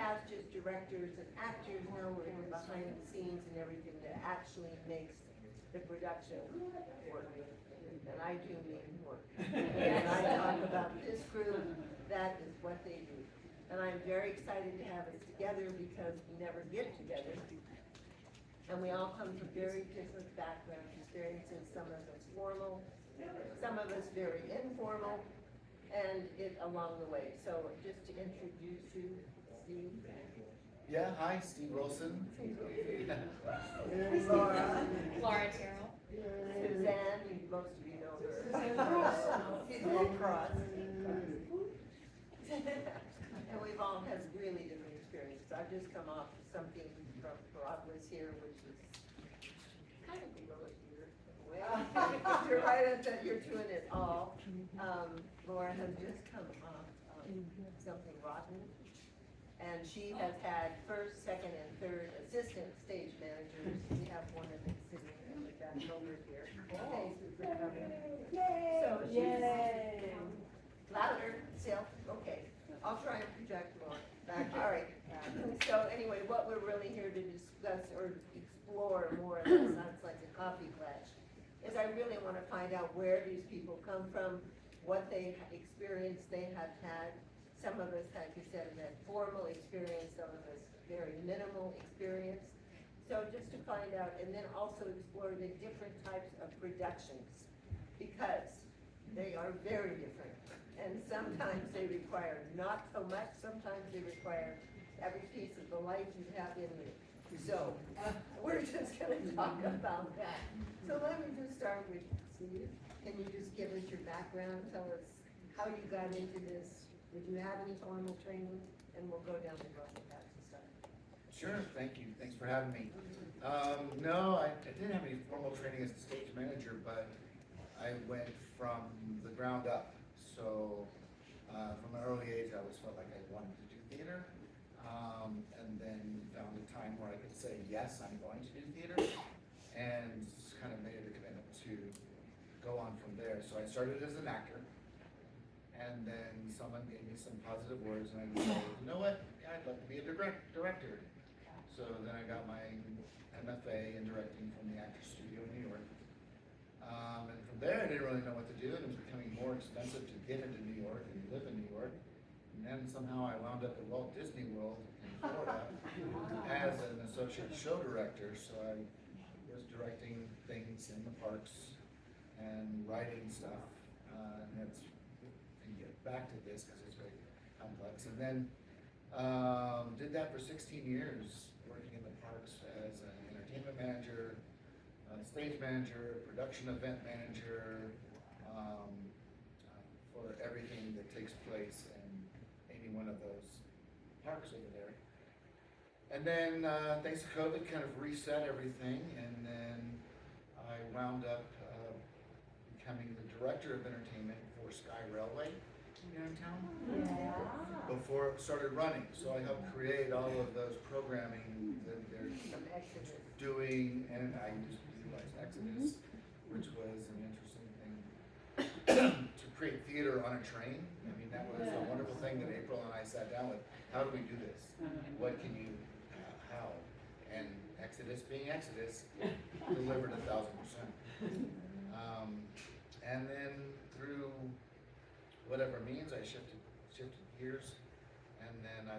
past just directors and actors, now we're in behind the scenes and everything that actually makes the production work. And I do mean work. And I talk about this group, that is what they do. And I'm very excited to have us together because we never get together. And we all come from very different background experiences, some of us formal, some of us very informal, and it along the way. So just to introduce you, Steve. Yeah, hi, Steve Wilson. Lara Terrell. Suzanne, most of you know her. Suzanne Cross. And we've all had really different experiences. I've just come off something from Broadway's here, which is kind of below a year away. You're right at that, you're doing it all. Laura has just come off something rotten. And she has had first, second, and third assistant stage managers. We have one of them sitting in the back over here. Okay, so she's louder still. Okay, I'll try and project more. All right. So anyway, what we're really here to discuss or explore more or less, sounds like a coffee clash, is I really want to find out where these people come from, what they experience they have had. Some of us, like you said, have had formal experience, some of us very minimal experience. So just to find out, and then also explore the different types of productions, because they are very different. And sometimes they require not so much, sometimes they require every piece of the life you have in you. So we're just gonna talk about that. So let me just start with Steve. Can you just give us your background, tell us how you got into this? Did you have any formal training? And we'll go down the road with that to start. Sure, thank you. Thanks for having me. No, I didn't have any formal training as a stage manager, but I went from the ground up. So from an early age, I always felt like I wanted to do theater. And then found a time where I could say, yes, I'm going to do theater. And kind of made it a commitment to go on from there. So I started as an actor. And then someone gave me some positive words, and I decided, you know what, yeah, I'd like to be a director. So then I got my MFA in directing from the Actors Studio in New York. And from there, I didn't really know what to do, and it was becoming more expensive to get into New York and live in New York. And then somehow I wound up at Walt Disney World in Florida as an associate show director. So I was directing things in the parks and writing stuff, and that's. And get back to this because it's very complex. And then did that for 16 years, working in the parks as an entertainment manager, stage manager, production event manager, for everything that takes place in any one of those parks over there. And then thanks to COVID, kind of reset everything, and then I wound up becoming the director of entertainment for Sky Railway here in town. Yeah. Before it started running. So I helped create all of those programming that they're doing, and I used to utilize Exodus, which was an interesting thing to create theater on a train. I mean, that was a wonderful thing that April and I sat down with. How do we do this? What can you, how? And Exodus being Exodus, delivered 1,000%. And then through whatever means, I shifted gears, and then I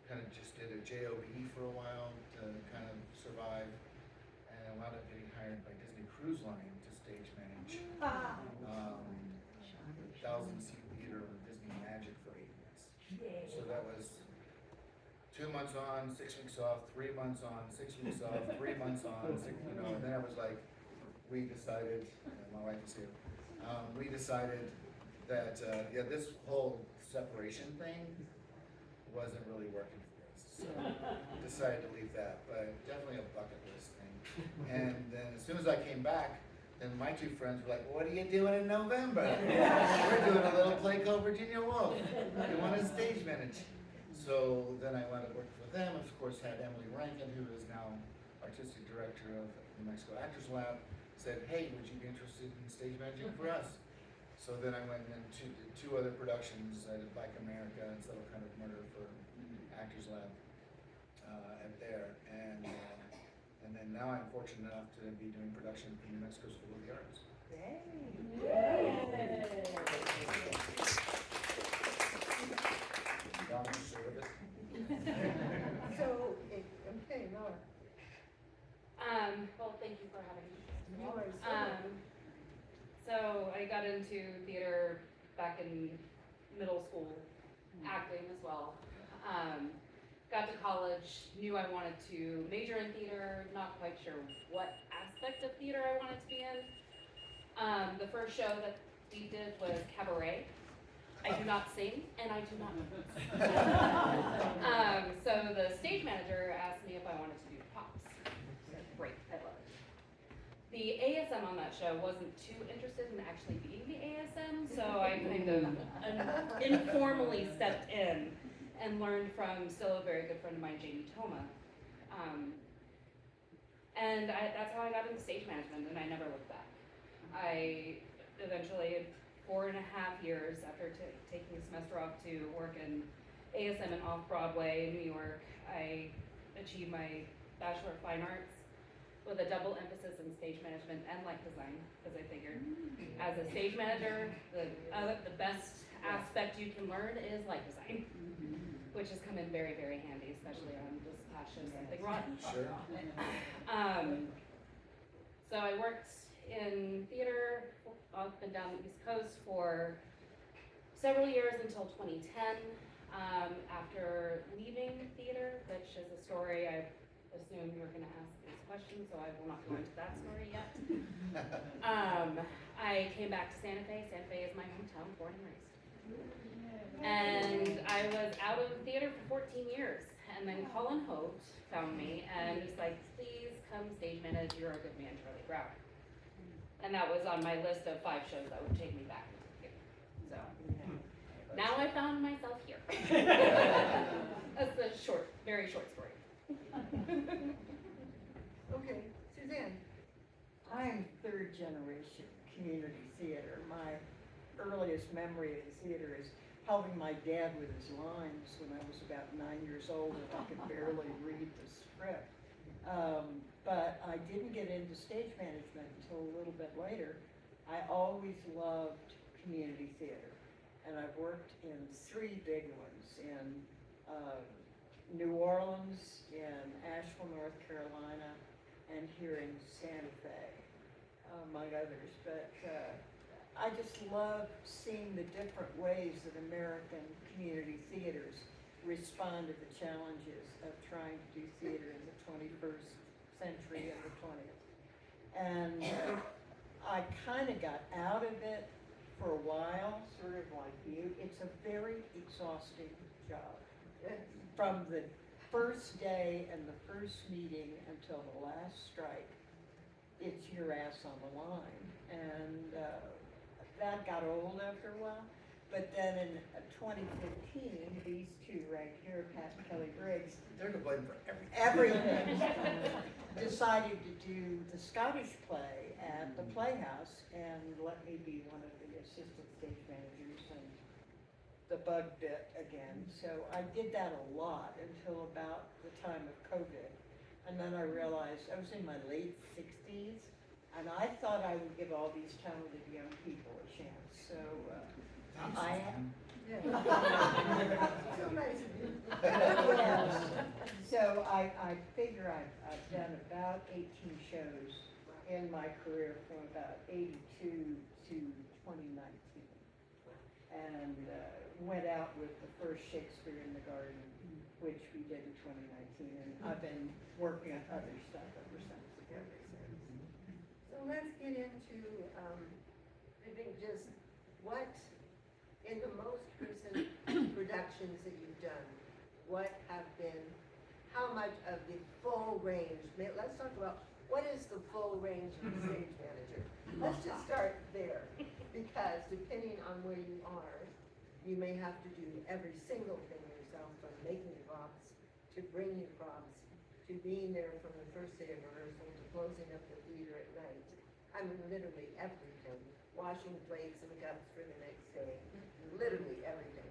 kind of just did a JOB for a while to kind of survive, and I wound up getting hired by Disney Cruise Line to stage manage 1,000-seat theater with Disney Magic for 8 months. So that was 2 months on, 6 weeks off, 3 months on, 6 weeks off, 3 months on, and then I was like, we decided, and my wife is here, we decided that, yeah, this whole separation thing wasn't really working for us. So decided to leave that, but definitely a bucket list thing. And then as soon as I came back, then my two friends were like, what are you doing in November? We're doing a little play called Virginia Woolf. You want to stage manage? So then I wound up working for them. Of course, had Emily Rankin, who is now artistic director of the Mexico Actors Lab, said, hey, would you be interested in stage managing for us? So then I went into two other productions. I did Bike America and Subtle Kind of Murder for Actors Lab at there, and then now I'm fortunate enough to be doing production for New Mexico School of the Arts. So, okay, Laura. Well, thank you for having me. You are so So I got into theater back in middle school, acting as well. Got to college, knew I wanted to major in theater, not quite sure what aspect of theater I wanted to be in. The first show that we did was Cabaret. I do not sing, and I do not dance. So the stage manager asked me if I wanted to do pops. I said, great, I love it. The ASM on that show wasn't too interested in actually being the ASM, so I kind of informally stepped in and learned from still a very good friend of mine, Jamie Toma. That's how I got into stage management, and I never looked back. I eventually, 4.5 years after taking a semester off to work in ASM and Off-Broadway in New York, I achieved my Bachelor of Fine Arts with a double emphasis in stage management and light design, because I figured as a stage manager, the best aspect you can learn is light design, which has come in very, very handy, especially on this past show, Something Rotten. Sure. So I worked in theater up and down the East Coast for several years until 2010. After leaving theater, which is a story I assume you were going to ask this question, so I will not go into that story yet. I came back to Santa Fe. Santa Fe is my hometown, born and raised. And I was out of theater for 14 years. And then Colin Holt found me and was like, please come stage manage, you're a good man, Charlie Brown. And that was on my list of 5 shows that would take me back into theater. So now I found myself here. That's a short, very short story. Okay, Suzanne. I'm third generation community theater. My earliest memory of the theater is helping my dad with his lines when I was about 9 years old and I could barely read the script. But I didn't get into stage management until a little bit later. I always loved community theater, and I've worked in 3 big ones in New Orleans, in Asheville, North Carolina, and here in Santa Fe, among others. But I just love seeing the different ways that American community theaters respond to the challenges of trying to do theater in the 21st century and the 20th. And I kind of got out of it for a while, sort of like you. It's a very exhausting job. From the first day and the first meeting until the last strike, it's your ass on the line. And that got old after a while. But then in 2015, these 2 right here, Pat and Kelly Briggs, They're to blame for everything. decided to do the Scottish play at the Playhouse and let me be one of the assistant stage managers, and the bug bit again. So I did that a lot until about the time of COVID. And then I realized I was in my late 60s, and I thought I would give all these talented young people a chance. So I am. So nice of you. So I figure I've done about 18 shows in my career from about 82 to 2019. And went out with the first Shakespeare in the Garden, which we did in 2019. And I've been working on other stuff ever since. So let's get into, I think just what, in the most recent productions that you've done, what have been, how much of the full range, let's talk about what is the full range of the stage manager? Let's just start there, because depending on where you are, you may have to do every single thing yourself, from making the props, to bringing props, to being there from the first day of rehearsal, to closing up the theater at night. I mean, literally everything. washing plates and cups for the next day, literally everything,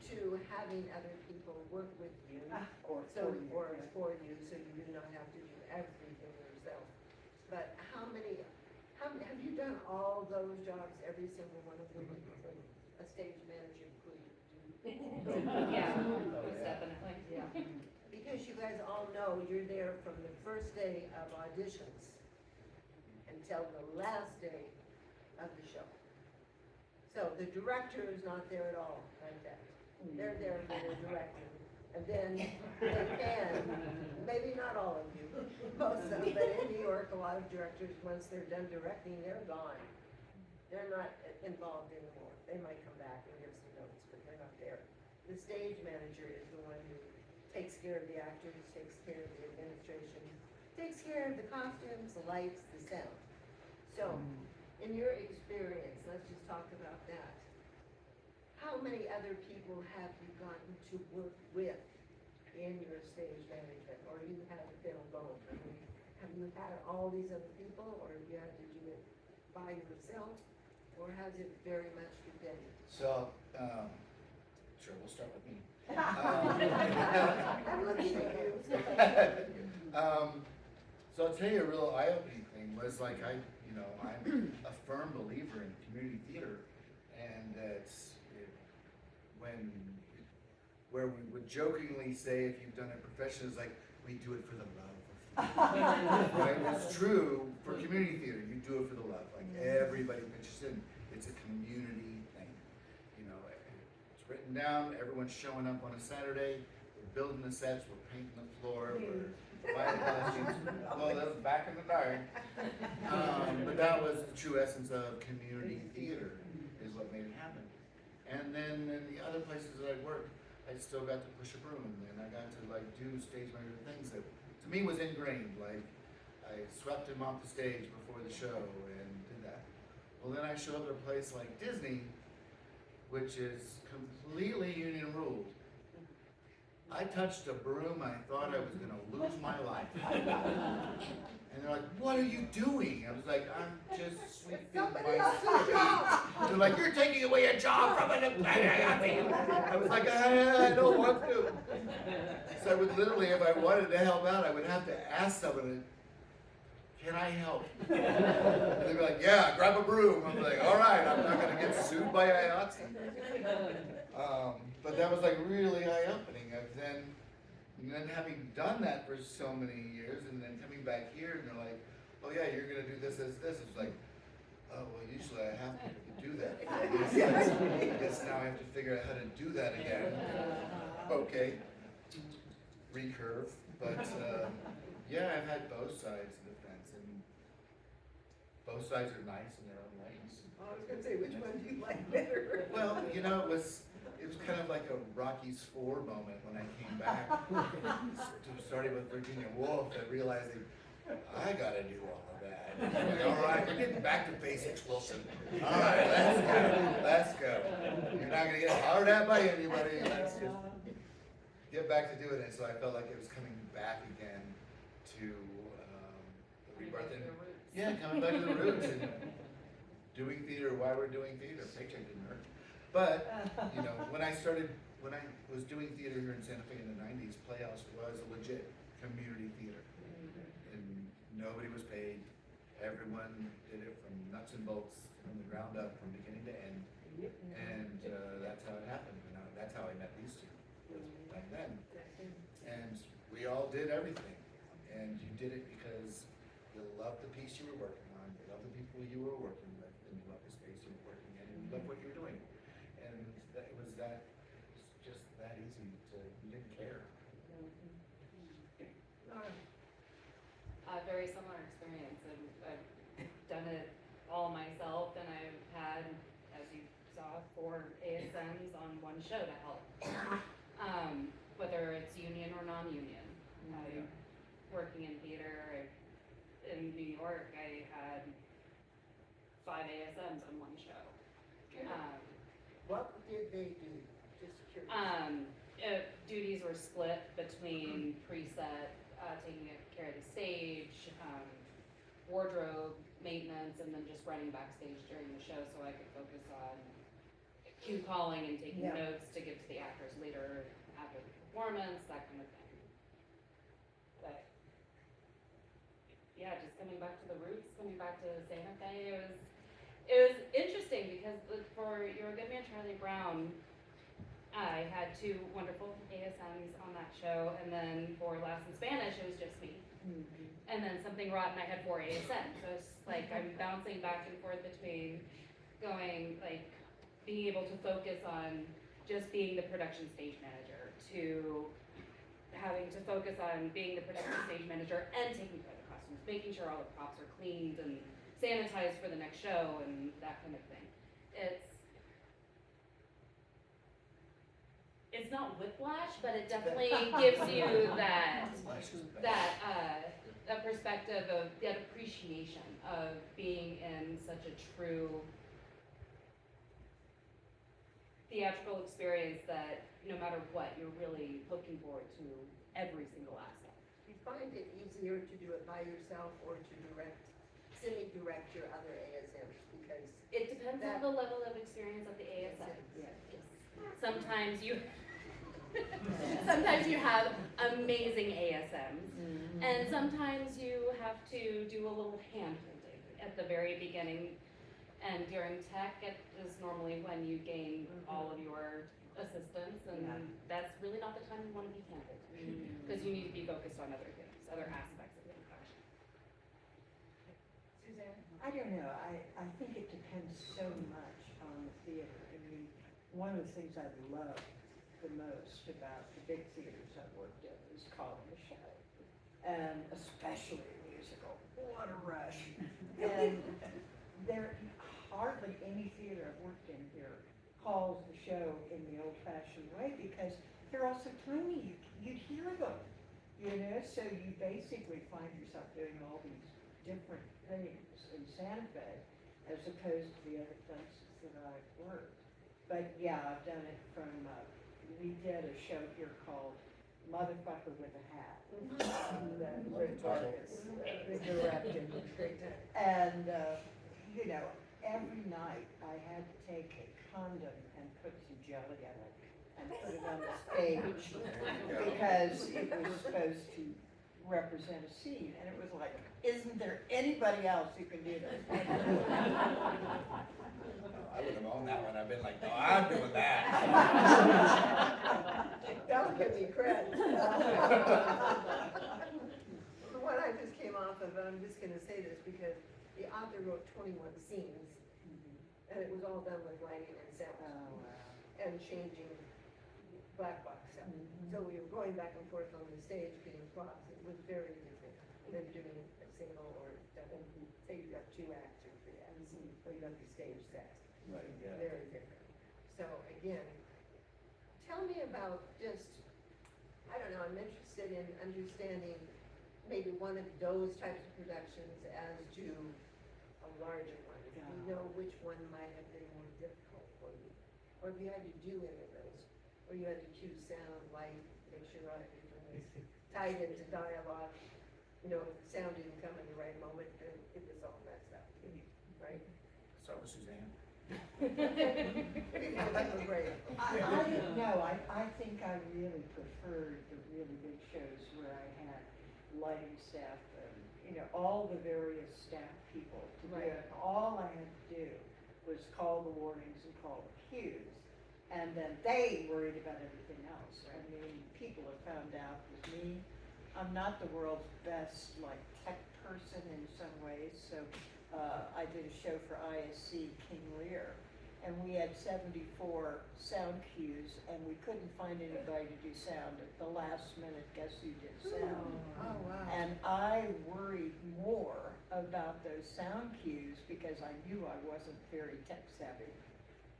to having other people work with you, Or so, for you, or yeah. for you, so you do not have to do everything yourself. But have you done all those jobs, every single one of them, that a stage manager could do? Yeah, Oh, most yeah. definitely. Yeah, because you guys all know you're there from the first day of auditions until the last day of the show. So the director is not there at all like that. They're there for their directing. And then they can, maybe not all of you, most of them, but in New York, a lot of directors, once they're done directing, they're gone. They're not involved anymore. They might come back and give some notes, but they're not there. The stage manager is the one who takes care of the actors, takes care of the administration, takes care of the costumes, the lights, the sound. So, in your experience, let's just talk about that. How many other people have you gotten to work with in your stage management, or you have been alone? I mean, have you had all these other people, or have you had to do it by yourself, or has it very much been? So, sure, we'll start with me. I'm looking at you. So I'll tell you a real eye-opening thing was like I'm a firm believer in community theater, and where we would jokingly say if you've done it professionally, it's like we do it for the love of theater. Right? It's true for community theater. You do it for the love. Like everybody pitches in. It's a community thing. You know, it's written down. Everyone's showing up on a Saturday. We're building the sets. We're painting the floor. We're buying costumes. Well, that was back in the day. But that was the true essence of community theater, is what made it happen. And then in the other places that I worked, I still got to push a broom, and I got to like do stage manager things that to me was ingrained. Like I swept him off the stage before the show and did that. Well, then I show up at a place like Disney, which is completely union ruled. I touched a broom, I thought I was gonna lose my life. And they're like, "What are you doing?" I was like, "I'm just sweeping Somebody my else's stage." job. They're like, "You're taking away a job from an I was like, I don't want to. So I would literally, if I wanted to help out, I would have to ask someone, "Can I help?" And they'd be like, "Yeah, grab a broom." I'm like, "All right, I'm not gonna get sued by IATSE." But that was like really eye-opening. And then having done that for so many years, and then coming back here, and they're like, "Oh yeah, you're gonna do this. It's like, oh well, usually I have people to do that. I guess now I have to figure out how to do that again." Okay, recurve. But yeah, I've had both sides of the fence, and both sides are nice in their own ways. I was gonna say, which one do you like better? Well, it was kind of like a Rocky's 4 moment when I came back. Starting with Virginia Woolf and realizing I gotta do all of that. Like, all right, we're getting back to basics, Wilson. All right, let's go. You're not gonna get hollered at by anybody. Let's just get back to doing it. So I felt like it was coming back again to the rebirth. And, yeah, coming back to the roots and doing theater, why we're doing theater. Paycheck didn't hurt. But, when I was doing theater here in Santa Fe in the 90s, Playhouse was a legit community theater. And nobody was paid. Everyone did it from nuts and bolts, from the ground up, from beginning to end. And that's how it happened. And that's how I met these two, was back then. And we all did everything. And you did it because you loved the piece you were working on, you loved the people you were working with, and you loved the space you were working in, and you loved what you were doing. And it was just that easy you didn't care. Very similar experience, and I've done it all myself, and I've had, as you saw, 4 ASMs on one show to help. Whether it's union or non-union. Working in theater, in New York, I had 5 ASMs on one show. What did they do? Just curious. Duties were split between preset, taking care of the stage, wardrobe, maintenance and then just running backstage during the show so I could focus on cue calling and taking Yeah. notes to give to the actors later after the performance, that kind of thing. But yeah, just coming back to the roots, coming back to Santa Fe, it was interesting because for You're a Good Man, Charlie Brown, I had two wonderful ASMs on that show, and then for Last in Spanish, it was just me. And then Something Rotten, I had 4 ASMs. So it's like I'm bouncing back and forth between going, like, being able to focus on just being the production stage manager to having to focus on being the production stage manager and taking care of the costumes, making sure all the props are cleaned and sanitized for the next show and that kind of thing. It's not whiplash, but it definitely gives you that perspective of that appreciation of being in such a true theatrical experience that no matter what, you're really looking forward to every single aspect. Do you find it easier to do it by yourself or to semi-direct your other ASMs? Because It depends on the level of experience of the ASM. Yeah. Sometimes you sometimes you have amazing ASMs, and sometimes you have to do a little hand holding at the very beginning. And during tech, it is normally when you gain all of your assistants, and that's really not the time you want to be handled, because you need to be focused on other things, other aspects of the production. Suzanne? I don't know, I think it depends so much on the theater. I mean, one of the things I love the most about the big theaters I've worked in is calling a show, and especially a musical. What a rush. And there hardly any theater I've worked in here calls the show in the old-fashioned way because they're all so tiny, you'd hear them, you know? So you basically find yourself doing all these different things in Santa Fe as opposed to the other places that I've worked. But yeah, I've done it from, we did a show here called Motherfucker with a Hat. That Rick Vargas directed. And, you know, every night I had to take a condom and put some jelly in it and put it on the stage because it was supposed to represent a scene. And it was like, isn't there anybody else who can do this? I would have owned that one. I've been like, no, I'm doing that. Don't give me credit. The one I just came off of, and I'm just gonna say this because the author wrote 21 scenes, and it was all done with lighting and sound, and changing black box sound. So we were going back and forth on the stage being props. It was very different than doing a single or double. Say you got 2 acts or 3 acts, or you got the stage set. Right, yeah. Very different. So again, tell me about just, I don't know, I'm interested in understanding maybe one of those types of productions as to a larger one. If you know which one might have been more difficult for you. Or if you had to do any of those, or you had to cue sound, light, make sure everything was tied into dialogue. You know, if the sound didn't come in the right moment, then it was all messed up, right? Start with Suzanne. I didn't know, I think I really preferred the really big shows where I had lighting staff and, you know, all the various staff people to do it. All I had to do was call the warnings and call the cues, and then they worried about everything else. I mean, people have found out with me, I'm not the world's best, like, tech person in some ways, so I did a show for ISC King Lear, and we had 74 sound cues, and we couldn't find anybody to do sound. At the last minute, guess who did sound? Oh, wow. And I worried more about those sound cues because I knew I wasn't very tech savvy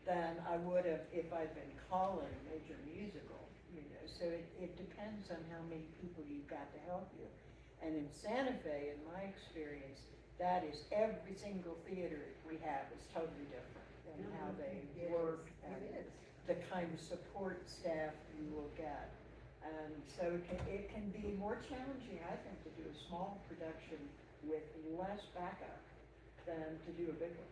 than I would have if I'd been calling major musical, you know. So it depends on how many people you've got to help you. And in Santa Fe, in my experience, that is every single theater we have is totally different in how they work and the kind of support staff you will get. And so it can be more challenging, I think, to do a small production with less backup than to do a big one.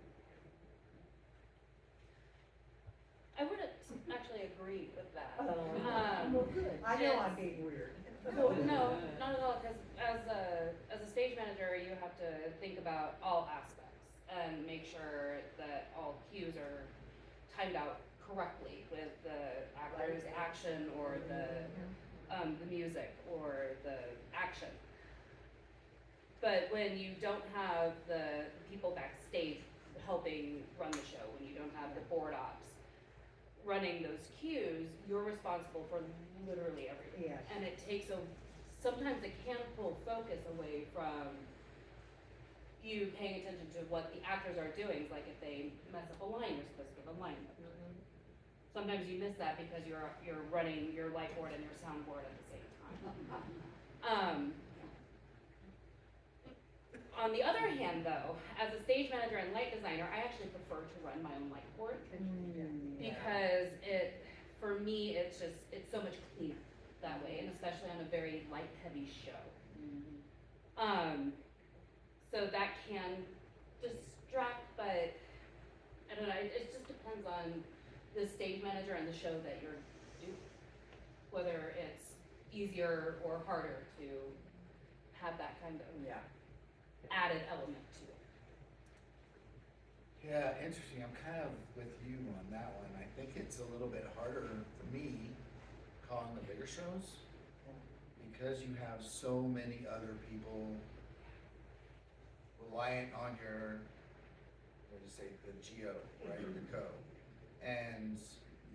I would actually agree with that. Well, good. I know I'm being weird. No, not at all, because as a stage manager, you have to think about all aspects and make sure that all cues are timed out correctly with the actor's action or the music or the action. But when you don't have the people backstage helping run the show, when you don't have the board ops running those cues, you're responsible for literally everything. Yes. And it takes sometimes it can pull focus away from you paying attention to what the actors are doing. It's like if they mess up a line, you're supposed to give a line. Sometimes you miss that because you're running your light board and your soundboard at the same time. On the other hand, though, as a stage manager and light designer, I actually prefer to run my own light board because for me, it's so much cleaner that way, and especially on a very light-heavy show. So that can distract, but I don't know. It just depends on the stage manager and the show that you're doing, whether it's easier or harder to have that kind of added element to it. Yeah, interesting. I'm kind of with you on that one. I think it's a little bit harder for me calling the bigger shows because you have so many other people reliant on your, what do you say, the GO, right, the go. And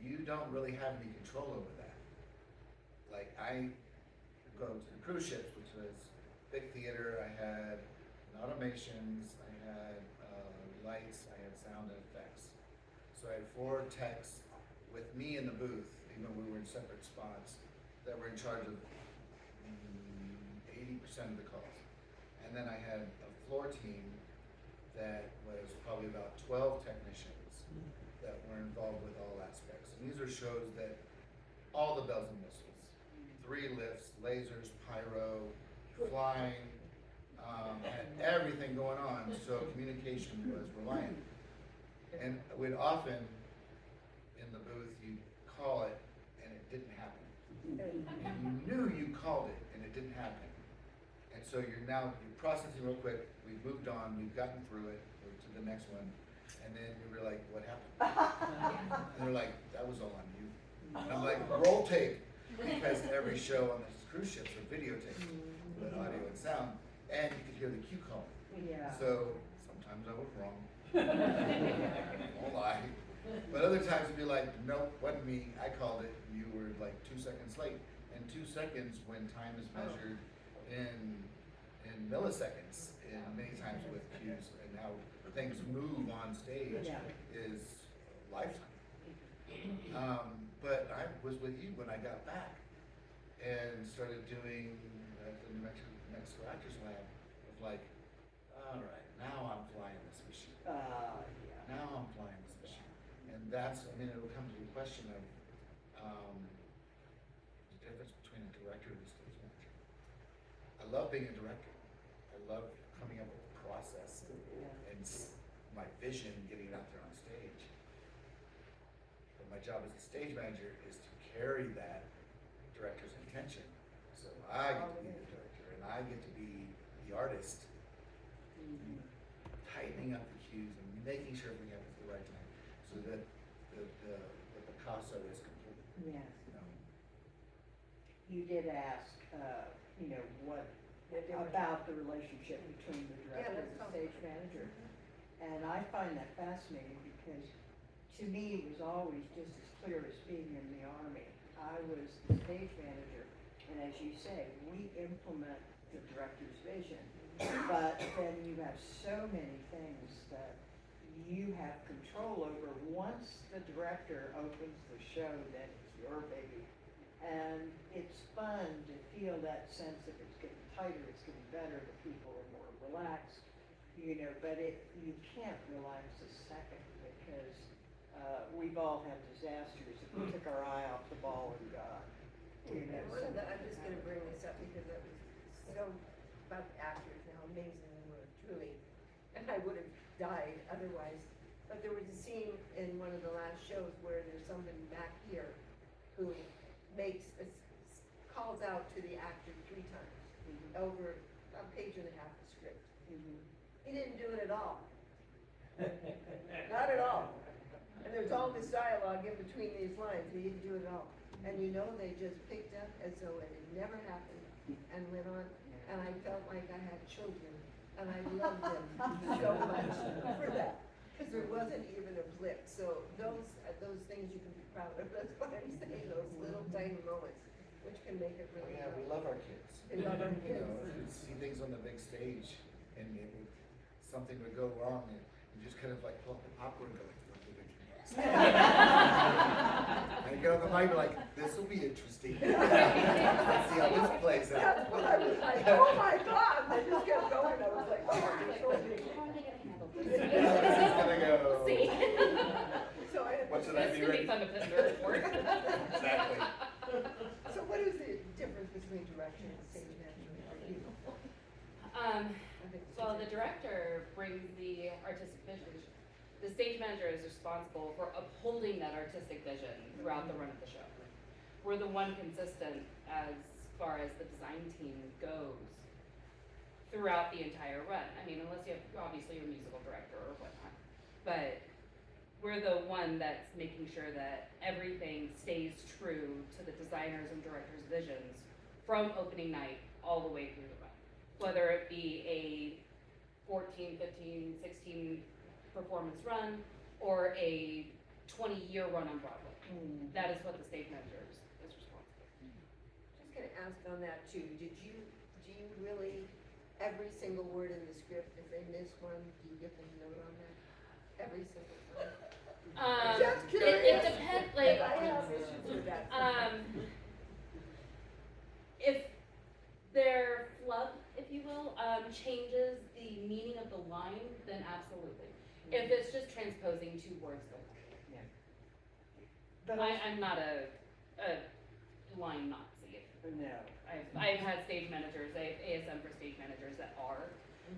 you don't really have any control over that. Like I go to the cruise ships, which was big theater. I had automations, I had lights, I had sound and effects. So I had 4 techs with me in the booth, even though we were in separate spots, that were in charge of 80% of the calls. And then I had a floor team that was probably about 12 technicians that were involved with all aspects. And these are shows that all the bells and whistles, 3 lifts, lasers, pyro, flying, had everything going on, so communication was reliant. And we'd often, in the booth, you'd call it and it didn't happen. And you knew you called it and it didn't happen. And so you're processing real quick, we've moved on, we've gotten through it, we're to the next one, and then you were like, what happened? And they're like, that was all on you. And I'm like, roll tape, because every show on these cruise ships are videotaped with audio and sound. And you could hear the cue call. Yeah. So sometimes I was wrong. Won't lie. But other times it'd be like, nope, wasn't me. I called it. You were like 2 seconds late. And 2 seconds when time is measured in milliseconds, and many times with cues and how things move on stage is a lifetime. But I was with you when I got back and started doing at the New Mexico Actors Lab of like, all right, now I'm flying this machine. Now I'm flying this machine. And that's, I mean, it'll come to the question of the difference between a director and a stage manager. I love being a director. I love coming up with a process and my vision getting it out there on stage. But my job as a stage manager is to carry that director's intention. So I get to be the director and I get to be the artist, tightening up the cues and making sure everything happens at the right time so that the Picasso is complete. Yes. You know? You did ask, what about the relationship between the director and the stage manager. And I find that fascinating because to me it was always just as clear as being in the Army. I was the stage manager, and as you say, we implement the director's vision, but then you have so many things that you have control over. Once the director opens the show, then it's your baby. And it's fun to feel that sense of it's getting tighter, it's getting better, the people are more relaxed, but you can't relax a second because we've all had disasters if we took our eye off the ball and got, I'm just gonna bring this up because it was so, about the actors, how amazing they were, truly. And I would have died otherwise. But there was a scene in one of the last shows where there's somebody back here who calls out to the actor 3 times over a page and a half of script. He didn't do it at all. Not at all. And there's all this dialogue in between these lines, he didn't do it at all. And you know, they just picked up as though it had never happened and went on. And I felt like I had children, and I loved them so much for that. Because there wasn't even a blip. So those things you can be proud of. That's what I'm saying, those little tiny moments, which can make it really Yeah, we love our kids. We love our You kids. know, you see things on the big stage, and something would go wrong, and you just kind of like pull up the popcorn and go like, and you get on the mic like, this will be interesting. Let's see how this plays out. That's what I was like, oh my God, I just kept going, I was like, oh, How are they gonna handle this? How is this gonna go? See? So What should I It's be gonna ready? be fun to put in the report. Exactly. So what is the difference between direction and stage management for you? I think it's Well, the director brings the artistic vision. The stage manager is responsible for upholding that artistic vision throughout the run of the show. We're the one consistent as far as the design team goes throughout the entire run. I mean, unless you have, obviously, your musical director or whatnot. But we're the one that's making sure that everything stays true to the designers and directors' visions from opening night all the way through the run. Whether it be a 14, 15, 16 performance run or a 20-year run on Broadway. That is what the stage manager is responsible for. Just gonna ask on that too, do you really, every single word in the script, if they miss one, do you give them a note on that? Every single one? Just It curious. depends, like, I have issues with that. if their flub, if you will, changes the meaning of the line, then absolutely. If it's just transposing 2 words, then But I'm not a line Nazi. no. I've had stage managers, I have ASM for stage managers that are,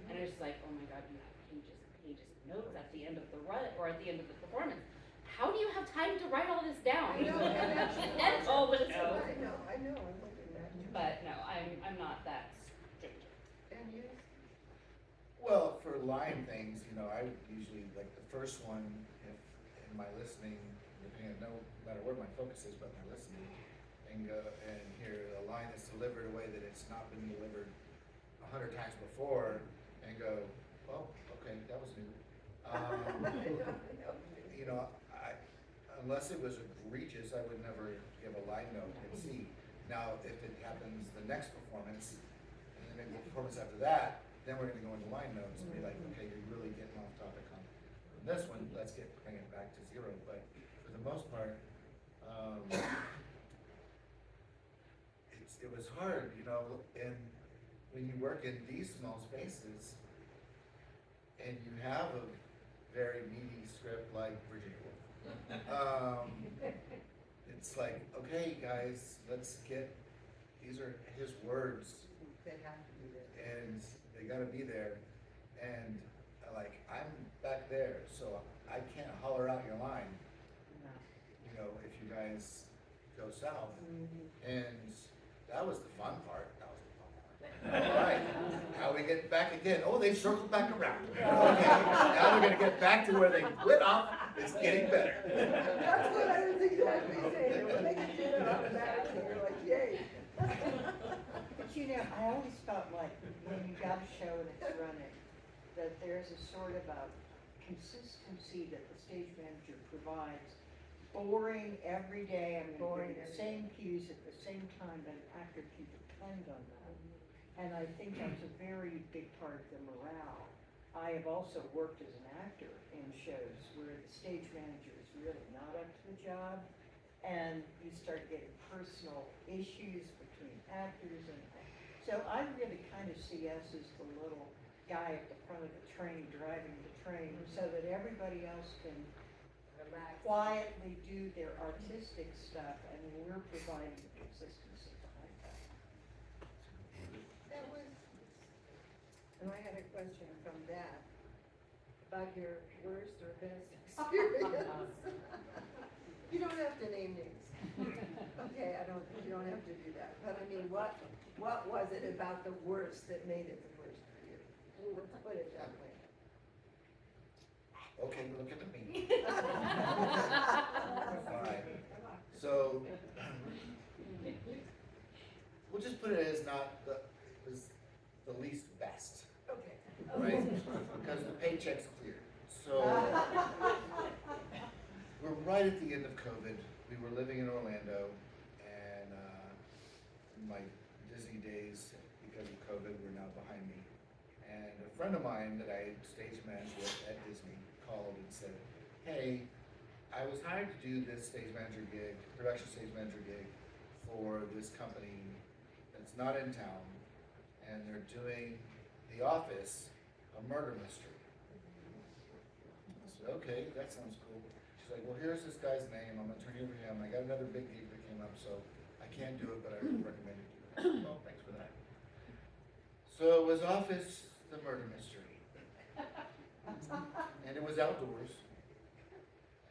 and it's just like, oh my God, you have pages and pages of notes at the end of the run, or at the end of the performance. How do you have time to write all this down? I know, and actually. And all the show. I know, I'm hoping that. But no, I'm not that strict. And you? Well, for line things, you know, I would usually, like the first one, if in my listening, depending on no matter where my focus is, but my listening, and go and hear a line that's delivered a way that it's not been delivered 100 times before, and go, oh, okay, that was new. You know, unless it was egregious, I would never give a line note and see. Now, if it happens the next performance, and then maybe the performance after that, then we're gonna go into line notes and be like, okay, you're really getting off topic on this one, let's bring it back to 0. But for the most part, it was hard, you know, and when you work in these small spaces, and you have a very meaty script like Virginia Woolf, it's like, okay, guys, these are his words, They have to be there. and they gotta be there, and like, I'm back there, so I can't holler out your line, you know, if you guys go south. And that was the fun part. All right, how we get back again? Oh, they've circled back around. Okay, now they're gonna get back to where they went off. It's getting better. That's what I was exactly saying, when they could do it on the back, and you're like, yay. But you know, I always felt like when you got a show and it's running, that there's a sort of a consistency that the stage manager provides. Boring every day, I'm gonna give the same cues at the same time, but an actor can depend on that. And I think that's a very big part of the morale. I have also worked as an actor in shows where the stage manager is really not up to the job, and you start getting personal issues between actors, and so I really kind of see us as the little guy at the front of the train driving the train, so that everybody else can quietly do their artistic stuff, and we're providing the consistency behind that. That was, and I had a question from that. about your worst or best experience. You don't have to name names. Okay, you don't have to do that. But I mean, what was it about the worst that made it the worst for you? Let's put it that way. Okay, look at me. Fine. So, we'll just put it as not the least best, Okay. right? Because the paycheck's clear. So, we're right at the end of COVID. We were living in Orlando, and my Disney days, because of COVID, were now behind me. And a friend of mine that I stage managed with at Disney called and said, hey, I was hired to do this stage manager gig, production stage manager gig, for this company that's not in town, and they're doing The Office, a murder mystery. I said, okay, that sounds cool. She's like, well, here's this guy's name, I'm gonna turn you over to him, I got another big gig that came up, so I can't do it, but I would recommend you do it. Well, thanks for that. So it was Office, the murder mystery. And it was outdoors.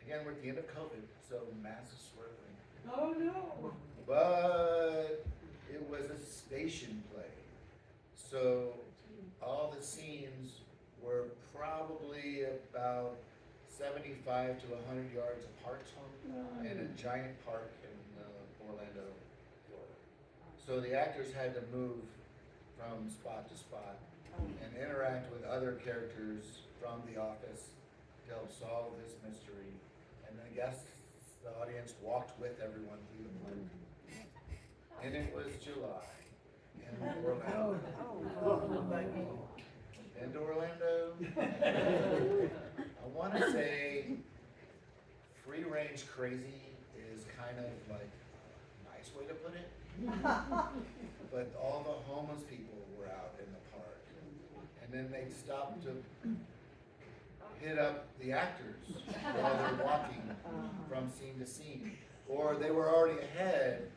Again, we're at the end of COVID, so masks were a thing. Oh, no. But it was a station play. So all the scenes were probably about 75 to 100 yards apart in a giant park in Orlando, Florida. So the actors had to move from spot to spot and interact with other characters from The Office to help solve this mystery. And I guess the audience walked with everyone through the park. And it was July in Orlando. And Orlando, I want to say free range crazy is kind of like a nice way to put it. But all the homeless people were out in the park. And then they'd stop to hit up the actors while they're walking from scene to scene. Or they were already ahead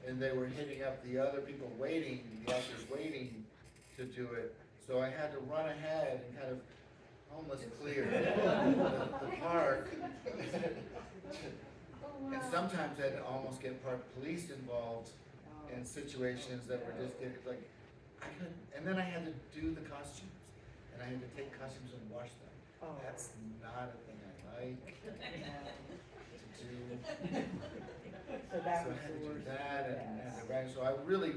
and they were hitting up the other people waiting, the actors waiting to do it. So I had to run ahead and kind of homeless clear the park. And sometimes I'd almost get park police involved in situations that were just getting like, I couldn't, and then I had to do the costumes, and I had to take costumes and wash them. That's not a thing I like to do. So that So I was had to the do worst. that, and so I really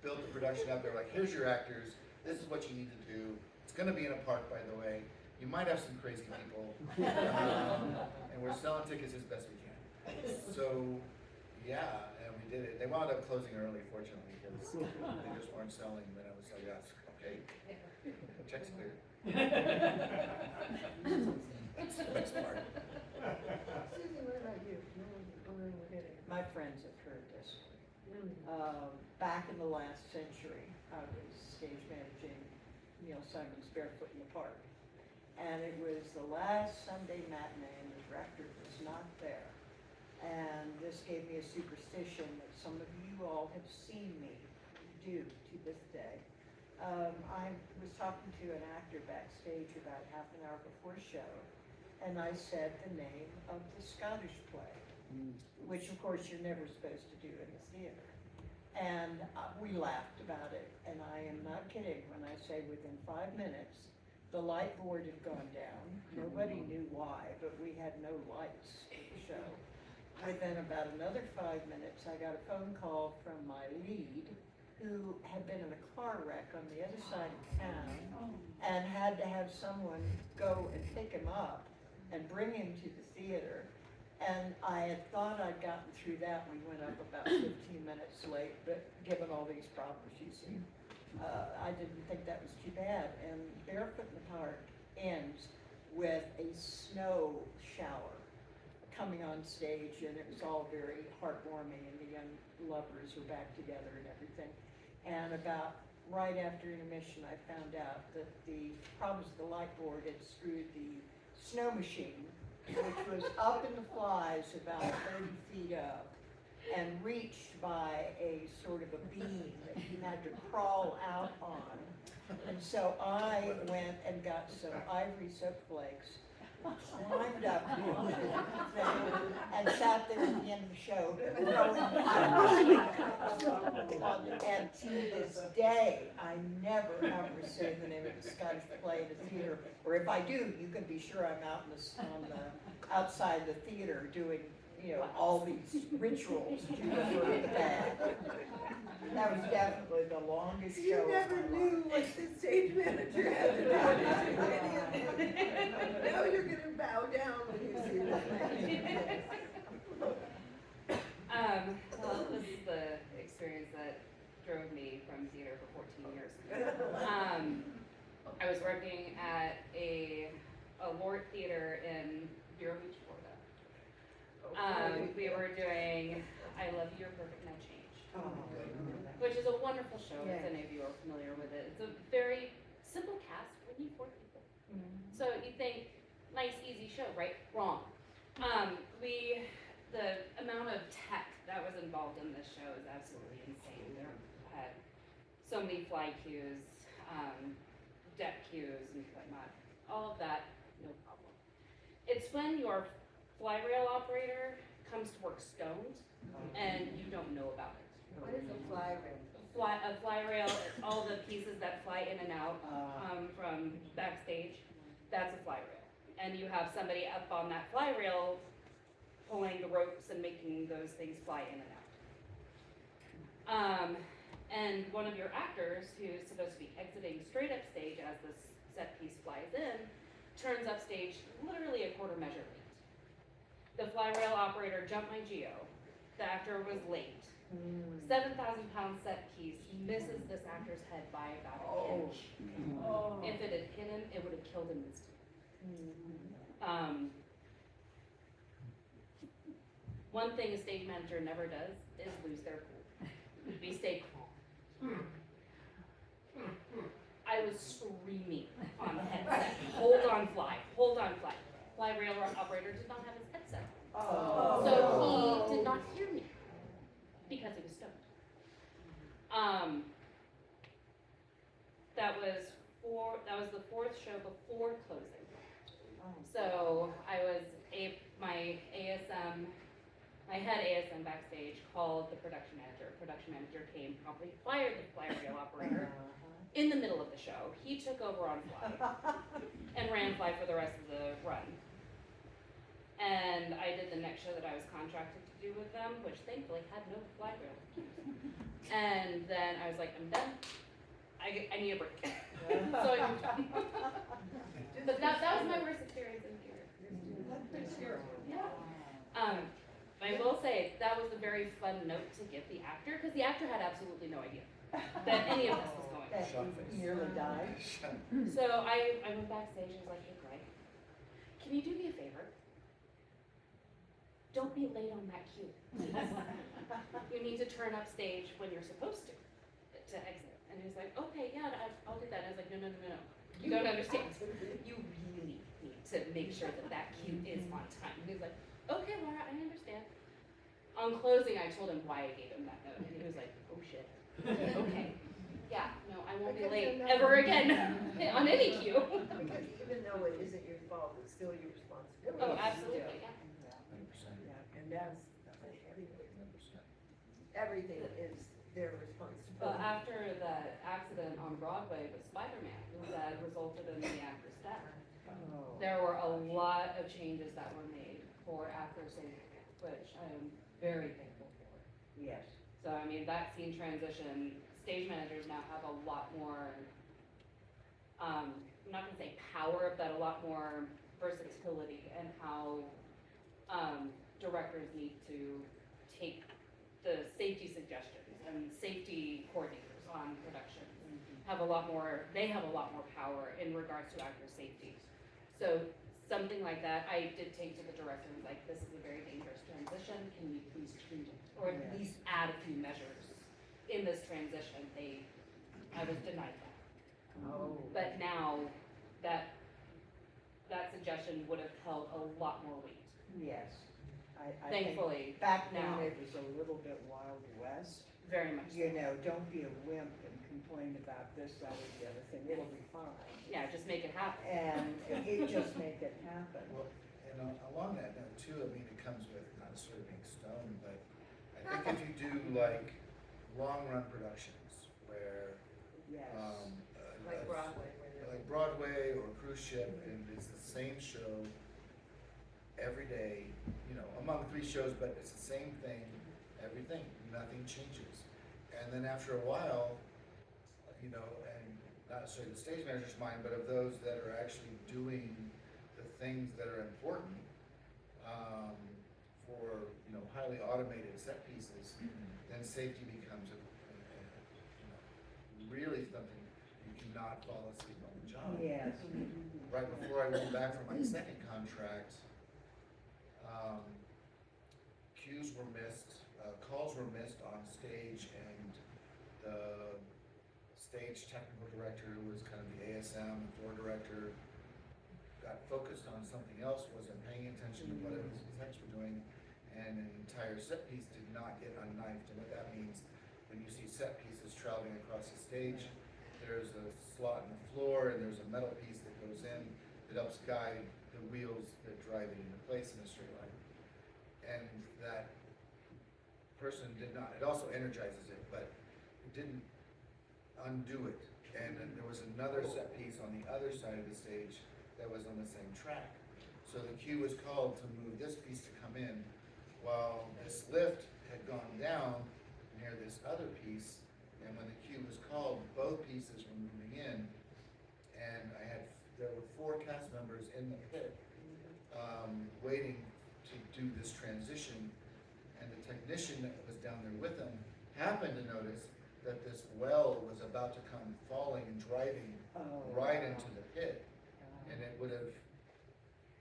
built the production up there, like, here's your actors, this is what you need to do. It's gonna be in a park, by the way. You might have some crazy people, and we're selling tickets as best we can. So, yeah, and we did it. They wound up closing early, fortunately, because they just weren't selling, but I was like, yes, okay, check's clear. That's the best part. Susan, what about you? My friends have heard this. Back in the last century, I was stage managing Neil Simon's Barefoot in the Park. And it was the last Sunday matinee and the director was not there. And this gave me a superstition that some of you all have seen me do to this day. I was talking to an actor backstage about half an hour before show, and I said the name of the Scottish play, which of course you're never supposed to do in the theater. And we laughed about it, and I am not kidding when I say within 5 minutes, the light board had gone down. Nobody knew why, but we had no lights for the show. Within about another 5 minutes, I got a phone call from my lead, who had been in a car wreck on the other side of town and had to have someone go and pick him up and bring him to the theater. And I had thought I'd gotten through that. We went up about 15 minutes late, but given all these problems you see, I didn't think that was too bad. And Barefoot in the Park ends with a snow shower coming on stage, and it was all very heartwarming, and the young lovers were back together and everything. And about right after intermission, I found out that the problems with the light board had screwed the snow machine, which was up in the flies about 30 feet up and reached by a sort of a beam that you had to crawl out on. And so I went and got some ivory soap flakes, climbed up and sat there at the end of the show, and to this day, I never ever say the name of the Scottish play in the theater, or if I do, you can be sure I'm out on the outside the theater doing, all these rituals to avert the bad. That was definitely the longest show You of never my knew life. what the stage manager had to do to any of it. Now you're gonna bow down when you see that. Well, this is the experience that drove me from theater for 14 years. I was working at a Lord Theater in Vero Beach, Florida. We were doing I Love You, You're Perfect, Now Change, which is a wonderful show, if any of you are familiar with it. It's a very simple cast, we need 4 people. So you think, nice, easy show, right? Wrong. The amount of tech that was involved in this show is absolutely insane. There had so many fly cues, deck cues and whatnot. All of that, no problem. It's when your fly rail operator comes to work stoned and you don't know about it. What is a fly ring? A fly rail, all the pieces that fly in and out from backstage, that's a fly rail. And you have somebody up on that fly rail pulling the ropes and making those things fly in and out. And one of your actors, who's supposed to be exiting straight up stage as this set piece flies in, turns up stage literally a quarter measure late. The fly rail operator jumped my geo. The actor was late. 7,000-pound set piece misses this actor's head by about an inch. If it had hit him, it would have killed him instantly. One thing a stage manager never does is lose their cool. We stay calm. I was screaming on the headset, hold on fly, hold on fly. Fly rail operator did not have his headset on. So he did not hear me because he was stoned. That was the 4th show before closing. So I was my head ASM backstage called the production manager. Production manager came, promptly fired the fly rail operator in the middle of the show. He took over on fly and ran fly for the rest of the run. And I did the next show that I was contracted to do with them, which thankfully had no fly rail. And then I was like, I'm done. I need a break. So I moved on. But that was my worst experience in theater. Yeah. I will say that was a very fun note to give the actor, because the actor had absolutely no idea that any of this was going on. That he nearly died. So I went backstage and was like, hey Greg, can you do me a favor? Don't be late on that cue. You need to turn up stage when you're supposed to exit. And he was like, okay, yeah, I'll do that. And I was like, no. You don't understand. You really need to make sure that cue is on time. And he was like, okay, Lara, I understand. On closing, I told him why I gave him that note, and he was like, oh shit. Okay. Yeah, no, I won't be late ever again on any cue. Because even though it isn't your fault, it's still your responsibility. Oh, absolutely, yeah. 100%. And that's everything is their responsibility. But after that accident on Broadway with Spider-Man that resulted in the actor's death, there were a lot of changes that were made for actor safety, which I am very thankful for. Yes. So, I mean, that scene transition, stage managers now have a lot more, I'm not gonna say power, but a lot more versatility in how directors need to take the safety suggestions and safety coordinators on production. They have a lot more power in regards to actor safety. So something like that, I did take to the director and was like, this is a very dangerous transition, can you please change it? Or at least add a few measures in this transition. I was denied that. But now, that suggestion would have held a lot more weight. Yes. I think Thankfully, back then now. it was a little bit Wild West. Very much so. You know, don't be a wimp and complain about this, that, or the other thing, it'll be fine. Yeah, just make it happen. And it just make it happen. Well, and along that note too, I mean, it comes with not necessarily being stoned, but I think if you do like long run productions where, Yes. Like Broadway, where they're. like Broadway or cruise ship, and it's the same show every day, you know, among 3 shows, but it's the same thing, everything, nothing changes. And then after a while, you know, and not necessarily the stage manager's mind, but of those that are actually doing the things that are important, for, you know, highly automated set pieces, then safety becomes you know, really something you cannot fall asleep on the job. Yes. Right before I went back for my second contract, cues were missed, calls were missed on stage, and the stage technical director, who was kind of the ASM, the floor director, got focused on something else, wasn't paying attention to what it was the techs were doing, and an entire set piece did not get unknifed. And what that means, when you see set pieces traveling across the stage, there's a slot in the floor and there's a metal piece that goes in that helps guide the wheels that drive it into place in a straight line. And that person did not, it also energizes it, but it didn't undo it. And then there was another set piece on the other side of the stage that was on the same track. So the cue was called to move this piece to come in, while this lift had gone down near this other piece. And when the cue was called, both pieces were moving in, and there were 4 cast members in the pit, waiting to do this transition, and the technician that was down there with them happened to notice that this well was about to come falling and driving right into the pit, and it would have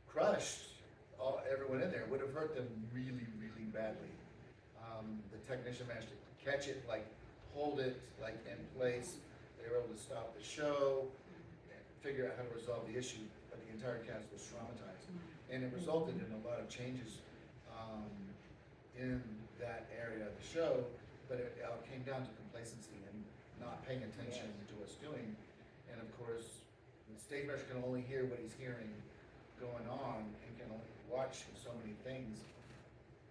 crushed everyone in there. It would have hurt them really, really badly. The technician managed to catch it, like hold it like in place. They were able to stop the show, and figure out how to resolve the issue, but the entire cast was traumatized. And it resulted in a lot of changes in that area of the show, but it came down to complacency and not paying attention to what's doing. And of course, the stage manager can only hear what he's hearing going on and can only watch so many things.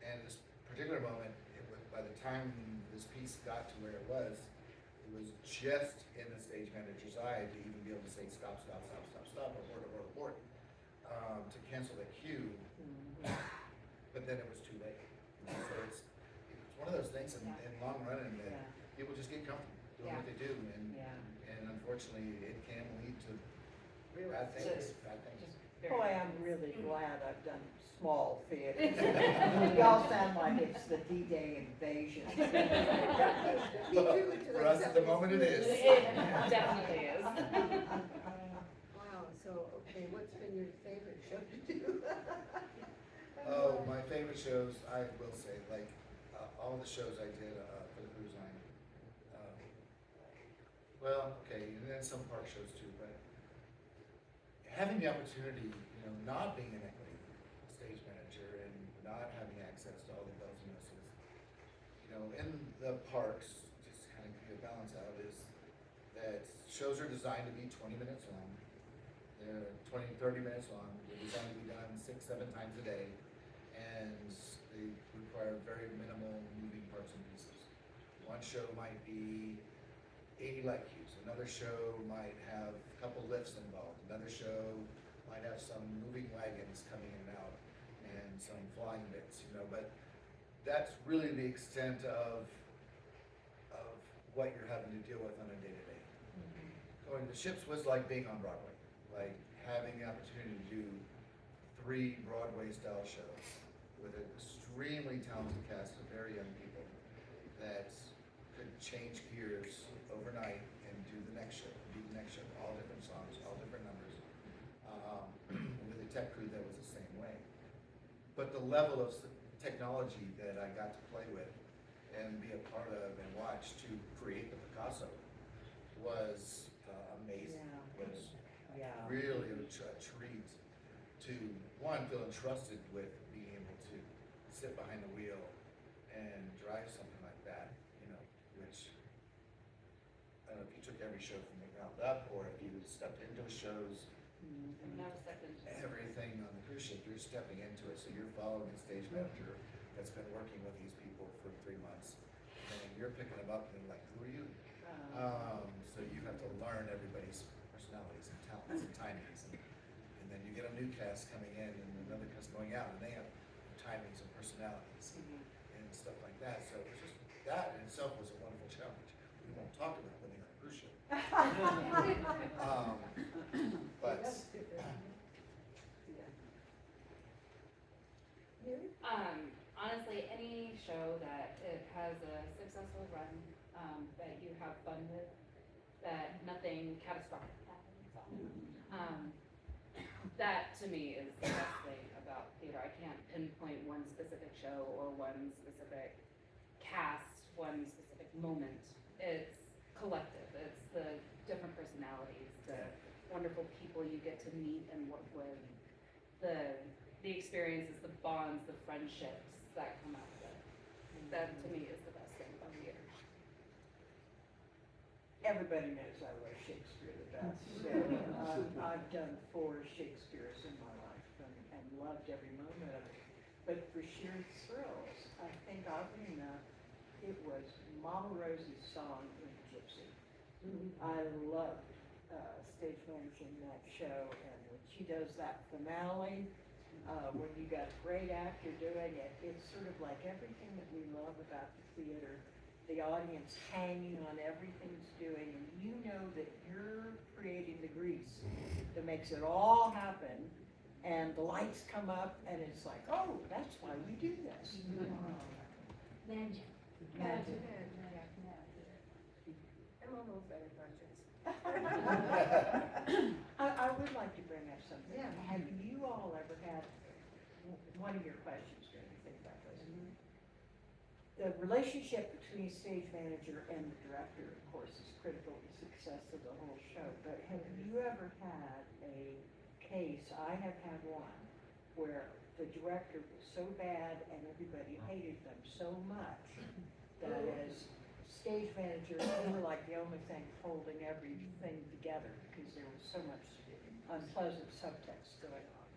And this particular moment, by the time this piece got to where it was just in the stage manager's eye to even be able to say stop, stop, stop, stop, stop, abort, abort, abort, to cancel the cue. But then it was too late. So it's one of those things in long run that people just get comfortable doing what they do, and unfortunately it can lead to bad things. Boy, I'm really glad I've done small theaters. Y'all sound like it's the D-Day invasion. For us at the moment it is. It definitely is. Wow, so, okay, what's been your favorite show to do? Oh, my favorite shows, I will say, like, all the shows I did for the cruise line. Well, okay, and then some park shows too, but having the opportunity, you know, not being an equity stage manager and not having access to all the bells and whistles, you know, in the parks, just kind of give a balance out, is that shows are designed to be 20 minutes long. They're 20, 30 minutes long. They're designed to be done 6, 7 times a day, and they require very minimal moving parts and pieces. One show might be 80 light cues. Another show might have a couple lifts involved. Another show might have some moving wagons coming in and out and some flying bits, you know, but that's really the extent of what you're having to deal with on a day-to-day. Going to the ships was like being on Broadway, like having the opportunity to do 3 Broadway-style shows with an extremely talented cast of very young people that could change gears overnight and do the next show, all different songs, all different numbers. With a tech crew that was the same way. But the level of technology that I got to play with and be a part of and watch to create the Picasso was amazing. Was really a treat to, one, feel entrusted with being able to sit behind the wheel and drive something like that, you know, don't know if you took every show from the ground up, or if you stepped into shows, I've never stepped into it. everything on the cruise ship, you're stepping into it, so you're following a stage manager that's been working with these people for 3 months, and you're picking them up and they're like, who are you? So you have to learn everybody's personalities and talents and timings, and then you get a new cast coming in and another cast going out, and they have timings and personalities and stuff like that, so it's just, that in itself was a wonderful challenge. We won't talk about living on a cruise ship. But, Honestly, any show that it has a successful run, that you have fun with, that nothing catastrophic happens on. That to me is the best thing about theater. I can't pinpoint one specific show or one specific cast, one specific moment. It's collective. It's the different personalities, the wonderful people you get to meet and work with, the experiences, the bonds, the friendships that come out of it. That to me is the best thing about theater. Everybody knows I love Shakespeare the best, so I've done 4 Shakespeares in my life and loved every moment of it. But for sheer thrills, I think oddly enough, it was Mama Rosie's song in Gypsy. I loved stage managing that show, and when she does that finale, when you got a great actor doing it, it's sort of like everything that we love about the theater, the audience hanging on everything it's doing, and you know that you're creating the grease that makes it all happen, and the lights come up, and it's like, oh, that's why we do this. Magic. Magic. I'm almost better questions. I would like to bring up something. Yeah. Have you all ever had, one of your questions, do you think about this? The relationship between stage manager and the director, of course, is critical to the success of the whole show. But have you ever had a case, I have had one, where the director was so bad and everybody hated them so much that as stage manager, they were like the only thing holding everything together because there was so much unpleasant subtext going on.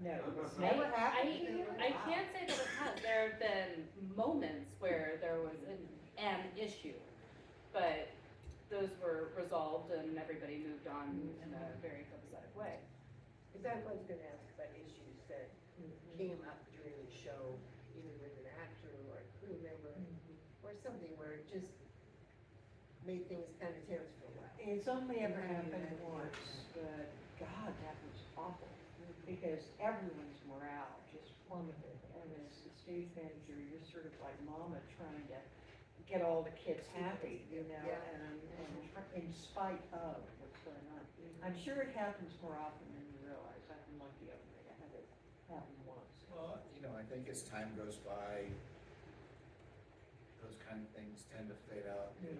No, it's never happened. I can't say that it has. There have been moments where there was an issue, but those were resolved and everybody moved on in a very copacetic way. Because I was gonna ask about issues that came up during the show, either with an actor or a crew member, or something where it just made things kind of tense for a while. It's only ever happened once, but God, that was awful. Because everyone's morale just plummeted. And as the stage manager, you're sort of like mama trying to get all the kids happy, you know, Yeah. and in spite of what's going on. I'm sure it happens more often than you realize. I've been lucky enough to have it happen once. well, you know, I think as time goes by, those kind of things tend to fade out. If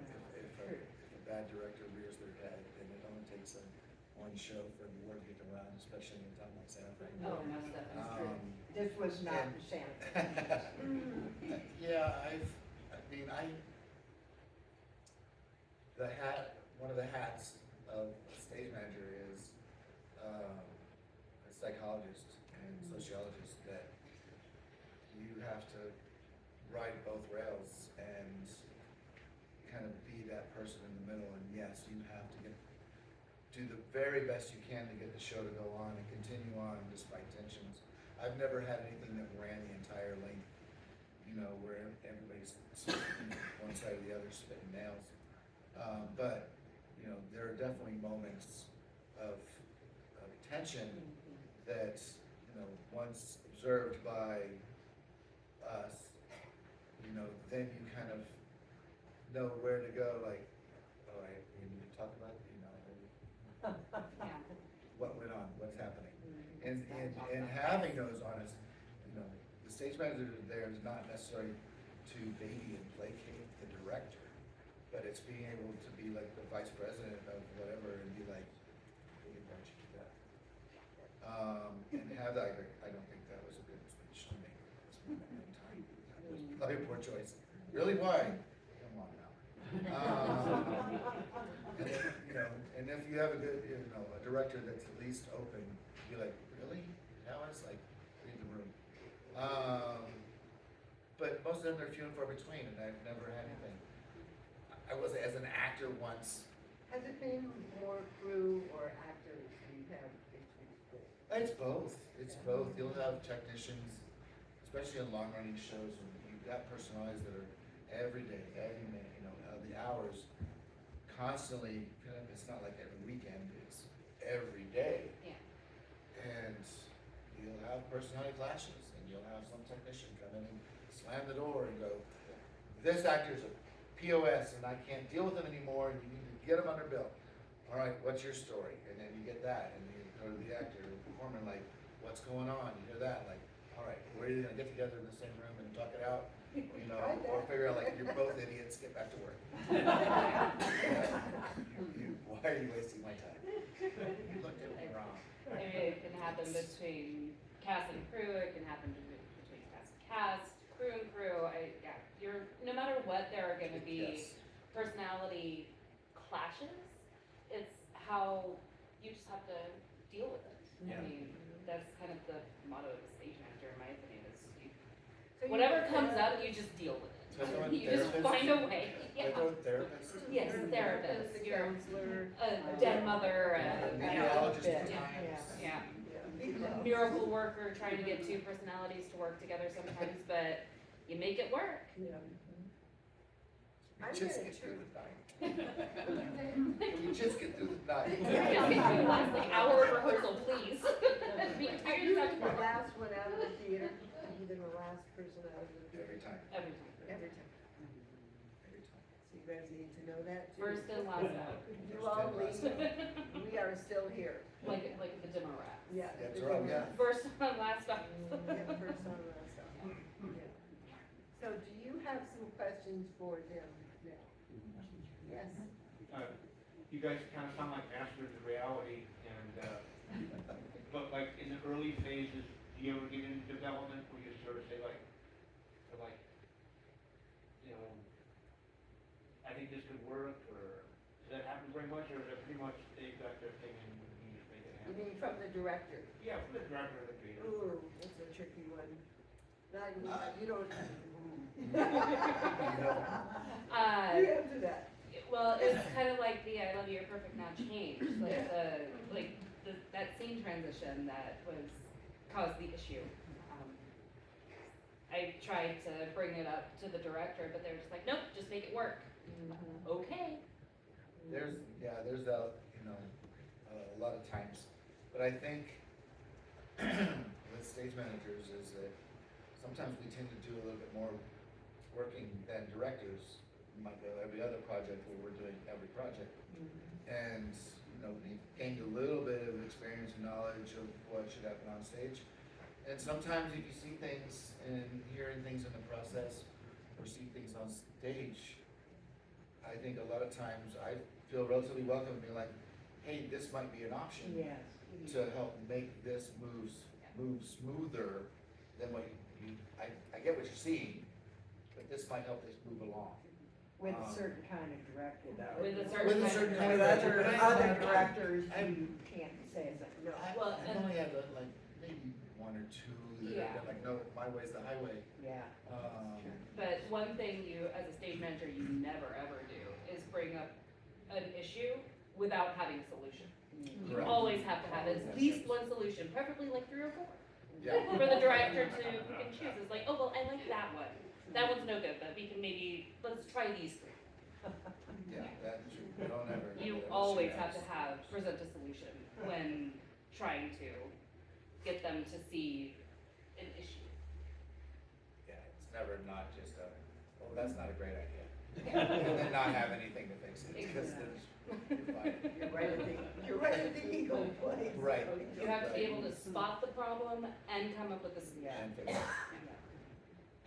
a bad director rears their head, then it only takes one show for the word to get around, especially in a town like Santa Fe. Oh, most definitely. This was not and- the Santa Fe. Yeah, one of the hats of a stage manager is a psychologist and sociologist, that you have to ride both rails and kind of be that person in the middle, and yes, you have to do the very best you can to get the show to go on and continue on despite tensions. I've never had anything that ran the entire length, you know, where everybody's spitting one side or the other, spitting nails. But, you know, there are definitely moments of tension that, you know, once observed by us, you know, then you kind of know where to go, like, oh, we need to talk about, you know, Yeah. what went on, what's happening. And having those honest, you know, the stage manager there is not necessarily to baby and placate the director, but it's being able to be like the vice president of whatever and be like, hey, why don't you do that? And have that, I don't think that was a good speech to make at this moment in time. That was probably a poor choice. Really, why? Come on now. And if, and if you have a good, a director that's at least open, be like, really? Now it's like, read the room. But most of them are few and far between, and I've never had anything. I was, as an actor once, Has it been more crew or actors you've had issues with? it's both, you'll have technicians, especially in long-running shows, and you've got personalities that are every day, every minute, the hours, constantly, it's not like every weekend, it's every day. Yeah. And you'll have personality clashes, and you'll have some technician come in and slam the door and go, this actor's a POS, and I can't deal with him anymore, and you need to get him under bill. All right, what's your story? And then you get that, and you go to the actor, the performer, like, what's going on? You hear that, like, all right, we're either gonna get together in the same room and talk it out, or figure out, like, you're both idiots, get back to work. Why are you wasting my time? You looked at me wrong. I mean, it can happen between cast and crew, it can happen between cast, crew and crew. No matter what, there are gonna be Yes. personality clashes. It's how you just have to deal with it. Yeah. I mean, that's kind of the motto of the stage manager, in my opinion, is So you whatever have comes up, therapists? you just deal with So they're it. You just therapists? find a way. Like Yeah. a therapist? Yes, You're a therapist, a you're counselor. a den mother, A a meteorologist at Yeah. times. yeah. Yeah. Miracle worker trying to get two personalities to work together sometimes, but you make it work. Yeah. I'm Just gonna get through choose. the night. You just get through the night. Just get through the last hour of rehearsal, please. Be Are tired you as the tomorrow. last one out of the theater? Have you been the last person out of the theater? Every time, Every time. Every time. every time. So you guys need to know that too. First and last out. You all leave, we are still here. Like the demo rat. Yeah. That's right, yeah. First on, last off. Yeah, first on, last on. Yeah. So do you have some questions for them now? Yes. You guys kind of sound like masters of reality, and, but like in the early phases, do you ever get into development where you sort of say like, I think this could work, or does that happen very much, or is it pretty much they've got their thing and you just make it You happen? mean from the director? Yeah, from the director of the theater. Ooh, that's a tricky one. Not, you don't. Uh, You answer that. well, it's kind of like the I love you, you're perfect now change. That scene transition that caused the issue. I tried to bring it up to the director, but they were just like, nope, just make it work. Okay. There's a lot of times, but I think with stage managers is that sometimes we tend to do a little bit more working than directors. We might go every other project where we're doing every project. And, we gained a little bit of experience and knowledge of what should happen on stage. And sometimes if you see things and hearing things in the process, or see things on stage, I think a lot of times I feel relatively welcome to be like, hey, this might be an option Yes. to help make this move smoother than what I get what you're seeing, but this might help this move along. With a certain kind of director though. With a certain kind With of other, director. other directors, you can't say that, no. Well, I've only had like maybe one or two that have been like, no, my way's the highway. Yeah. But one thing you, as a stage manager, you never ever do is bring up an issue without having a solution. You Correct. always have to have at least one solution, preferably like 3 or 4. Yeah. For the director to pick and choose. It's like, oh, well, I like that one. That one's no good, but we can let's try these 3. Yeah, that's true. We don't ever. You ever always say have to that. present a solution when trying to get them to see an issue. Yeah, it's never not just oh, that's not a great idea. And then not have anything to fix it, because then you're fine. You're right at the ego place. Right. You have to be able to spot the problem and come up with a solution. And fix it.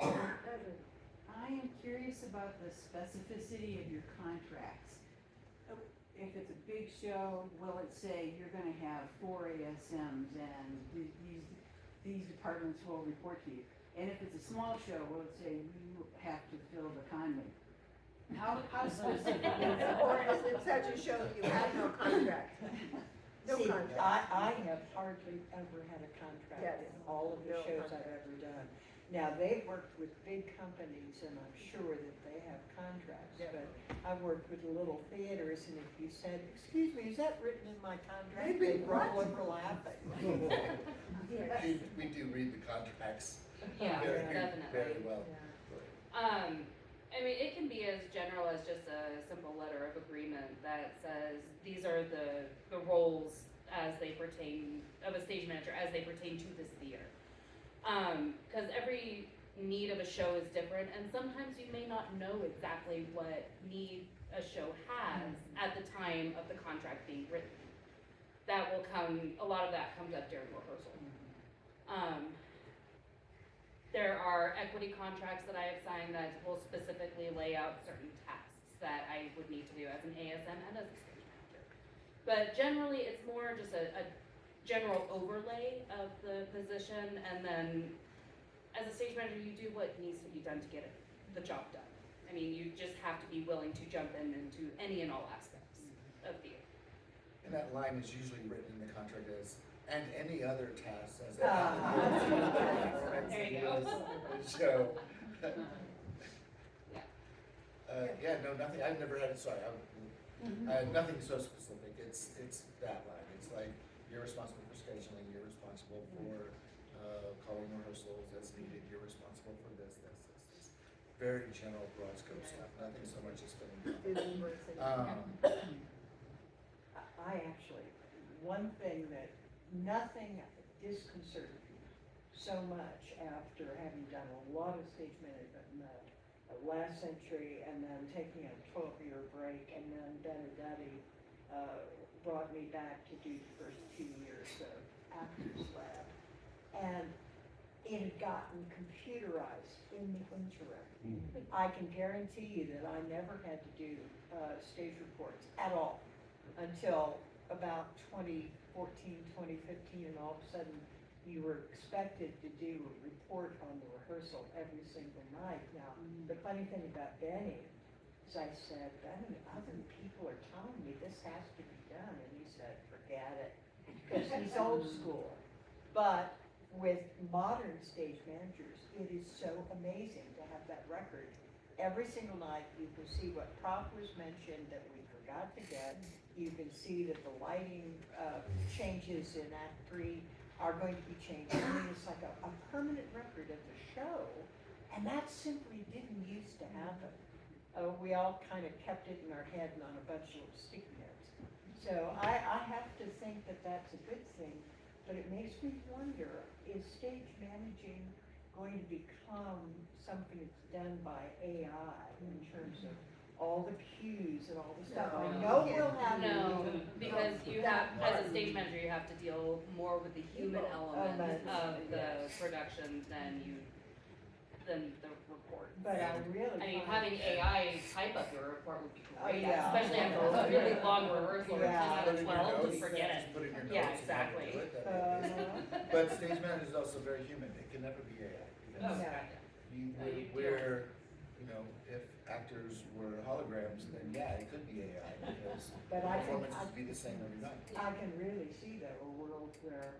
I am curious about the specificity of your contracts. If it's a big show, will it say you're gonna have 4 ASMs and these departments will report to you? And if it's a small show, will it say you have to fill the convent? How specific is it? Or is it such a show that you have no contract? No See, contract. I have hardly ever had a contract Yes. in all of the No shows I've contract. ever done. Now, they've worked with big companies, and I'm sure that they have contracts, Yeah. but I've worked with little theaters, and if you said, excuse me, is that written in my contract? Maybe, They'd roll what? over laughing. We do read the contracts Yeah, very, definitely. very well. I mean, it can be as general as just a simple letter of agreement that says, these are the roles as they pertain, of a stage manager, as they pertain to this theater. Cause every need of a show is different, and sometimes you may not know exactly what need a show has at the time of the contract being written. That will come, a lot of that comes up during rehearsal. There are equity contracts that I have signed that will specifically lay out certain tasks that I would need to do as an ASM and as a stage manager. But generally, it's more just a general overlay of the position, and then as a stage manager, you do what needs to be done to get the job done. I mean, you just have to be willing to jump into any and all aspects of theater. And that line is usually written in the contract as, and any other tasks as. There you go. So, Yeah. yeah, no, nothing, I've never had it, sorry, I have nothing so specific, it's that line, it's like, you're responsible for scheduling, you're responsible for, calling rehearsals as needed, you're responsible for this. Very general, broad scope stuff, nothing so much as filling. I actually, one thing that, nothing disconcerted me so much after having done a lot of stage management in the last century, and then taking a 12-year break, and then Benedetti brought me back to do the first few years of Actors Lab. And it had gotten computerized in the interim. I can guarantee you that I never had to do stage reports at all until about 2014, 2015, and all of a sudden you were expected to do a report on the rehearsal every single night. Now, the funny thing about Benny is I said, Benny, other people are telling me this has to be done, and he said, forget it, because he's old school. But with modern stage managers, it is so amazing to have that record. Every single night, you can see what prop was mentioned that we forgot to get. You can see that the lighting changes in Act 3 are going to be changed. I mean, it's like a permanent record of the show, and that simply didn't used to happen. We all kind of kept it in our head and on a bunch of little sticky notes. So I have to think that that's a good thing, but it makes me wonder, is stage managing going to become something that's done by AI in terms of all the cues and all the stuff? I know we'll have. No, because you have, as a stage manager, you have to deal more with the human element of the production than the report. But I really. I mean, find- having AI type up your report would be great, yeah. especially after a really long rehearsal, or Yeah. 10 out of 12, just forget it. Just put it in your Yeah, notes and have it exactly. do it, that'd be amazing. Uh-huh. But stage manager is also very human, it can never be AI. Oh, because God, we're, you know, if actors were holograms, then yeah, it could be AI, because But I can- performances would be the same every night. I can really see that a world where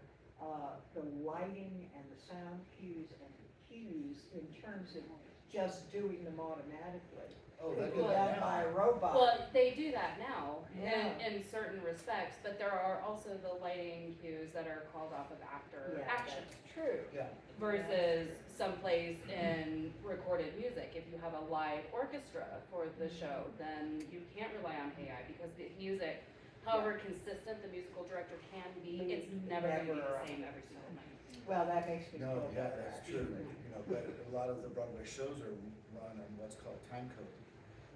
the lighting and the sound cues and the cues in terms of just doing them automatically Oh, could that'd be be done by a robot. Well, they do that now Yeah. in certain respects, but there are also the lighting cues that are called off of after Yeah, action. that's true. Yeah, Versus some plays in recorded music. If you have a live orchestra for the show, then you can't rely on AI, because the music, however consistent the musical director can be, it's never gonna be the Never. same every single night. Well, that makes me feel no, yeah, better. that's true, you know, but a lot of the Broadway shows are run on what's called time code.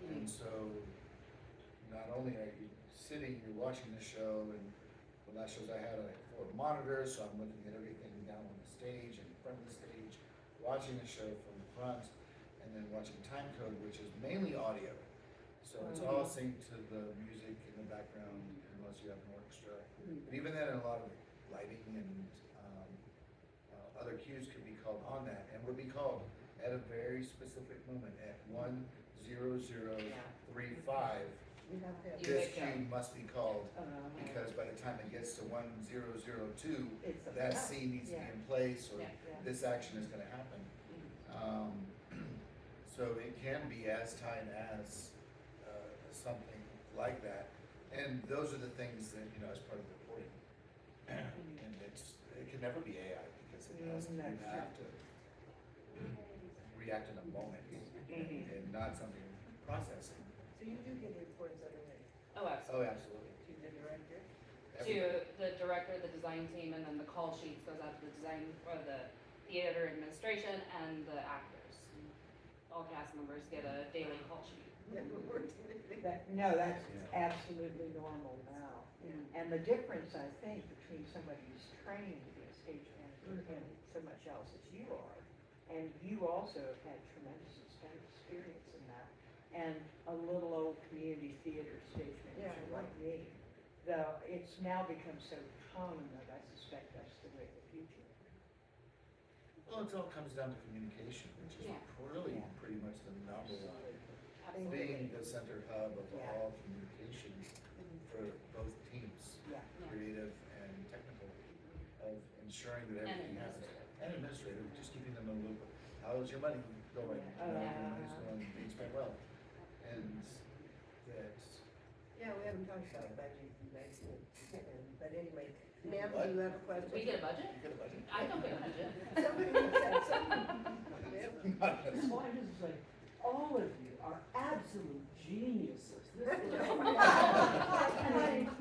And so, not only are you sitting, you're watching the show, and the last shows I had, I had 4 monitors, so I'm looking at everything down on the stage and in front of the stage, watching the show from the front, and then watching time code, which is mainly audio. So it's all synced to the music in the background, unless you have an orchestra. But even then, a lot of lighting and other cues could be called on that, and would be called at a very specific moment, at 1:00:35, You have to have. You this wake up. cue must be called, Uh, because by the time it gets to 1:00:02, It's a that fact. scene needs to be Yeah. in place, or Yeah. this action is gonna happen. So it can be as tight as, something like that, and those are the things that, as part of the reporting. And it can never be AI, because it has, you That's have to react in a moment, and not something processing. So you do get reports every night Oh, absolutely. Oh, absolutely. to the director? To the director, the design team, and then the call sheets goes out to the design, or the theater administration and the actors. All cast members get a daily call sheet. Never worked anything. No, that's Yeah. absolutely normal now. And the difference, I think, between somebody who's trained to be a stage manager and so much else as you are, and you also have had tremendous experience in that, and a little old community theater stage manager Yeah. like me, though it's now become so common that I suspect that's the way of the future. Well, it all comes down to communication, which is Yeah. really Yeah. pretty much the number one. Absolutely. Being the center hub of Yeah. all communication for both teams, Yeah. creative and technical, of ensuring that And everything happens. administrative. And administrative, just keeping them in the loop. How's your money going? Money's going, being spent well. And that, Yeah, we haven't talked about budget tonight, but anyway, ma'am, What? do you have a question? We get a budget? you get a budget? I don't get a budget. Somebody said something. Not us. Well, I just say, all of you are absolute geniuses. This is-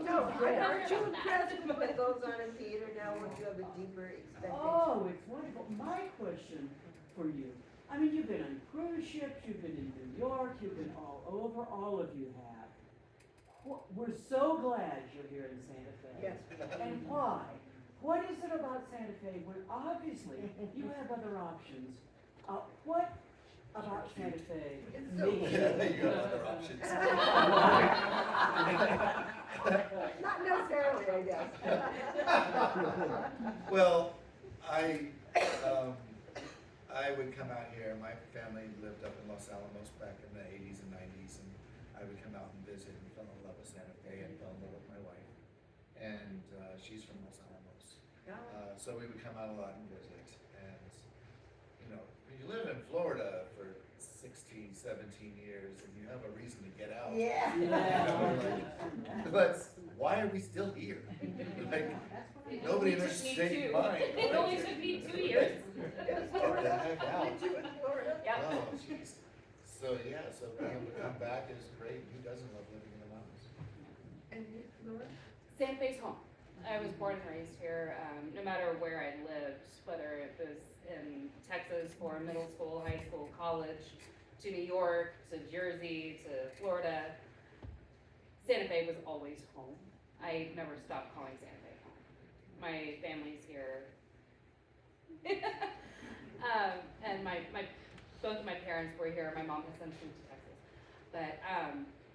No, aren't you impressed with what goes on in theater now when you have a deeper expectation? Oh, it's wonderful. My question for you, I mean, you've been on cruise ships, you've been in New York, you've been all over, all of you have. We're so glad you're here in Santa Fe. Yes. And why? What is it about Santa Fe when obviously you have other options? What about Santa Fe It's so makes You you? have other options. Not necessarily, I guess. Well, I would come out here, my family lived up in Los Alamos back in the 80s and 90s, and I would come out and visit and fell in love with Santa Fe and fell in love with my wife. And she's from Los Alamos. So we would come out a lot and visit. And, when you live in Florida for 16, 17 years, and you have a reason to get out. Yeah. But why are we still here? Like, nobody in their state mind. It only took me 2 years. Get the heck out. Did you in Florida? Yep. Oh, jeez. So, yeah, so being able to come back is great. Who doesn't love living in the mountains? And you, Laura? Santa Fe's home. I was born and raised here, no matter where I lived, whether it was in Texas for middle school, high school, college, to New York, to Jersey, to Florida. Santa Fe was always home. I never stopped calling Santa Fe home. My family's here. And both of my parents were here. My mom has since moved to Texas. But,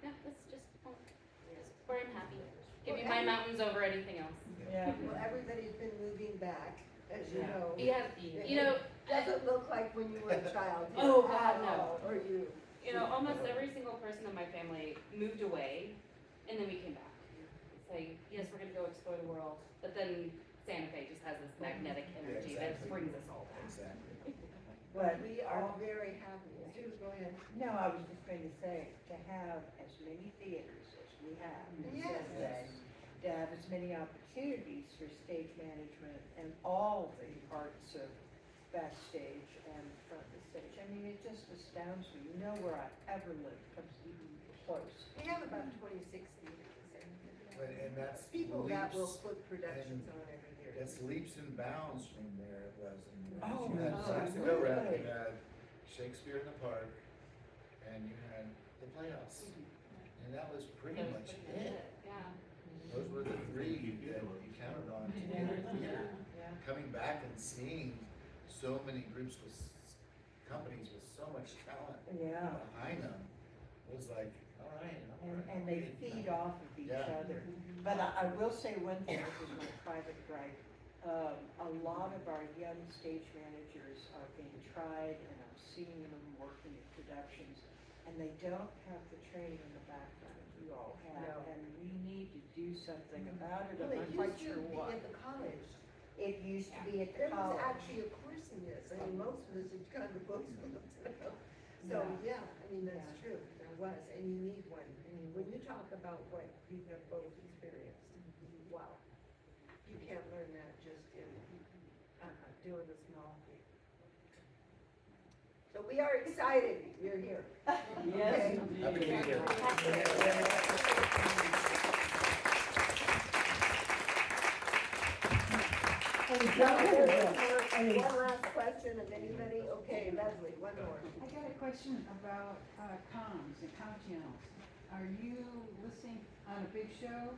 yeah, that's just where I'm happy. Give me my mountains over anything else. Yeah. Well, everybody's been moving back, as you know. Yeah, Doesn't look like when you were a child. Oh, God, no. Or you. almost every single person in my family moved away, and then we came back. It's like, yes, we're gonna go explore the world, but then Santa Fe just has this magnetic energy that exactly. brings us all back. Exactly. But We are very happy. Sue, go ahead. no, I was just going to say, to have as many theaters as we have in Yes. Santa Fe, to have as many opportunities for stage management and all the arts of backstage and front of the stage. I mean, it just astounds me. Where I ever lived comes even close. We have about 26 theaters. And that's People that will leaps, put productions on every year. it's leaps and bounds from where it was. And Oh, you had oh, Saxonville Rep, really? you had Shakespeare in the Park, and you had the Playhouse. And that was pretty That was much pretty much it. Yeah. Those were the three that you counted on to get a theater. Yeah. Coming back and seeing so many groups with companies with so much talent Yeah. behind them was like, all right. And they feed off of each Yeah. other. But I will say one thing, this is my private gripe. A lot of our young stage managers are being tried, and I'm seeing them working at productions, and they don't have the training in the background you all have, No. and we need to do something about it, Well, I'm it not quite used sure to be what. at the college. It used to be at the There was college. actually a course in this, I mean, most of us had kind of books on them. So, yeah, I mean, that's Yeah. true, there was, and you need one. I mean, when you talk about what you have both experienced, wow. You can't learn that just in, doing a small thing. So we are excited, you're here. Yes, Okay. indeed. Happy to be here. One last question, and anybody, okay, Leslie, one more. I got a question about comms and comm channels. Are you listening on a big show?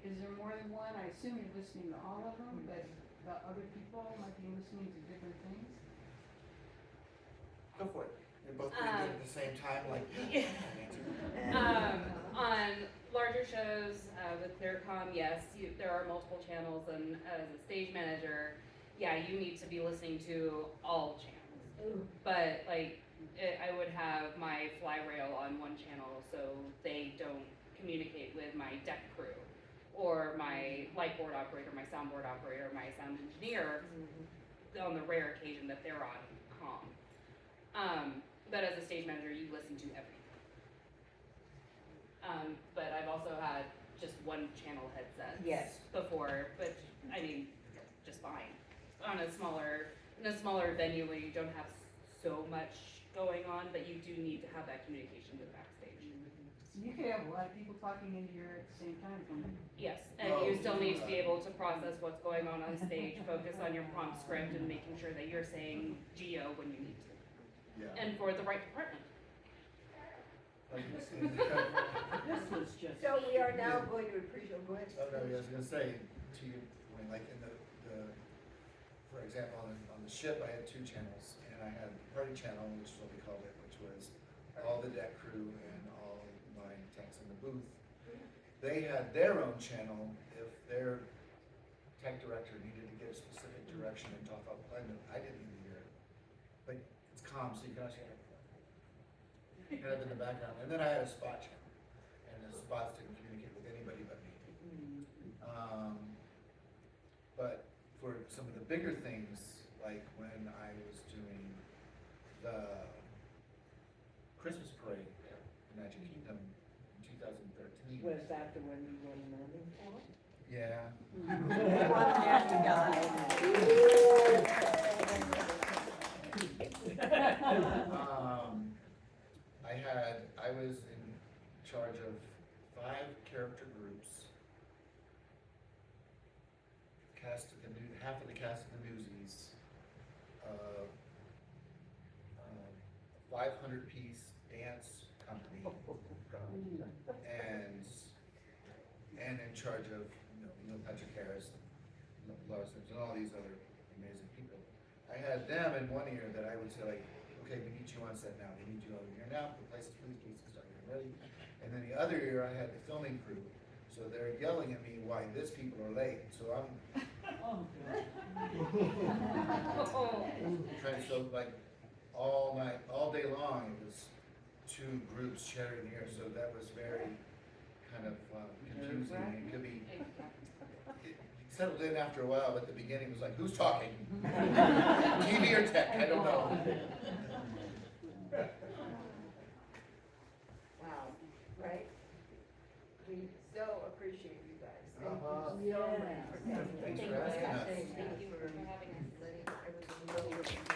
Is there more than one? I assume you're listening to all of them, but the other people might be listening to different things. Go for it. You're both doing it at the same time, like. On larger shows, with ClearCom, yes, there are multiple channels, and as a stage manager, yeah, you need to be listening to all channels. But like, I would have my fly rail on one channel, so they don't communicate with my deck crew, or my light board operator, my soundboard operator, my sound engineer, on the rare occasion that they're on comm. But as a stage manager, you listen to everything. But I've also had just one channel headset. Yes. Before, but I mean, just fine. In a smaller venue where you don't have so much going on, but you do need to have that communication with backstage. So you could have a lot of people talking into your at the same time. Yes, and you still need to be able to process what's going on stage, focus on your prompt script, and making sure that you're saying Geo when you need to, Yeah. and for the right department. This was just. So we are now going to appreciate, go ahead. Oh, no, I was gonna say, to you, when like in the, for example, on the ship, I had two channels, and I had the party channel, which is what we called it, which was all the deck crew and all my techs in the booth. They had their own channel if their tech director needed to get a specific direction and talk about deployment. I didn't even hear it. But it's calm, so you can actually kind of in the background. And then I had a spot channel, and the spots didn't communicate with anybody but me. But for some of the bigger things, like when I was doing the Christmas parade at Magic Kingdom in 2013. Was that the one you won money for? Yeah. One after I was in charge of 5 character groups. Cast of half of the cast of the Newsies. 500-piece dance company. And in charge of, Neil Patrick Harris, Lara Terrell, and all these other amazing people. I had them in one ear that I would say like, okay, we need you on set now, we need you over here now, the places, please, start getting ready. And then the other ear, I had the filming crew, so they're yelling at me why this people are late, so I'm Oh, trying to, so like, all night, all day long, it was 2 groups sharing here, so that was very kind of confusing, and it could be, it settled in after a while, but at the beginning it was like, who's talking? TV or tech, I don't know. Wow, right? We so appreciate you guys. Thank Uh-huh. you so much for coming. Thanks for asking us. Thank you for having us. Letting everyone know.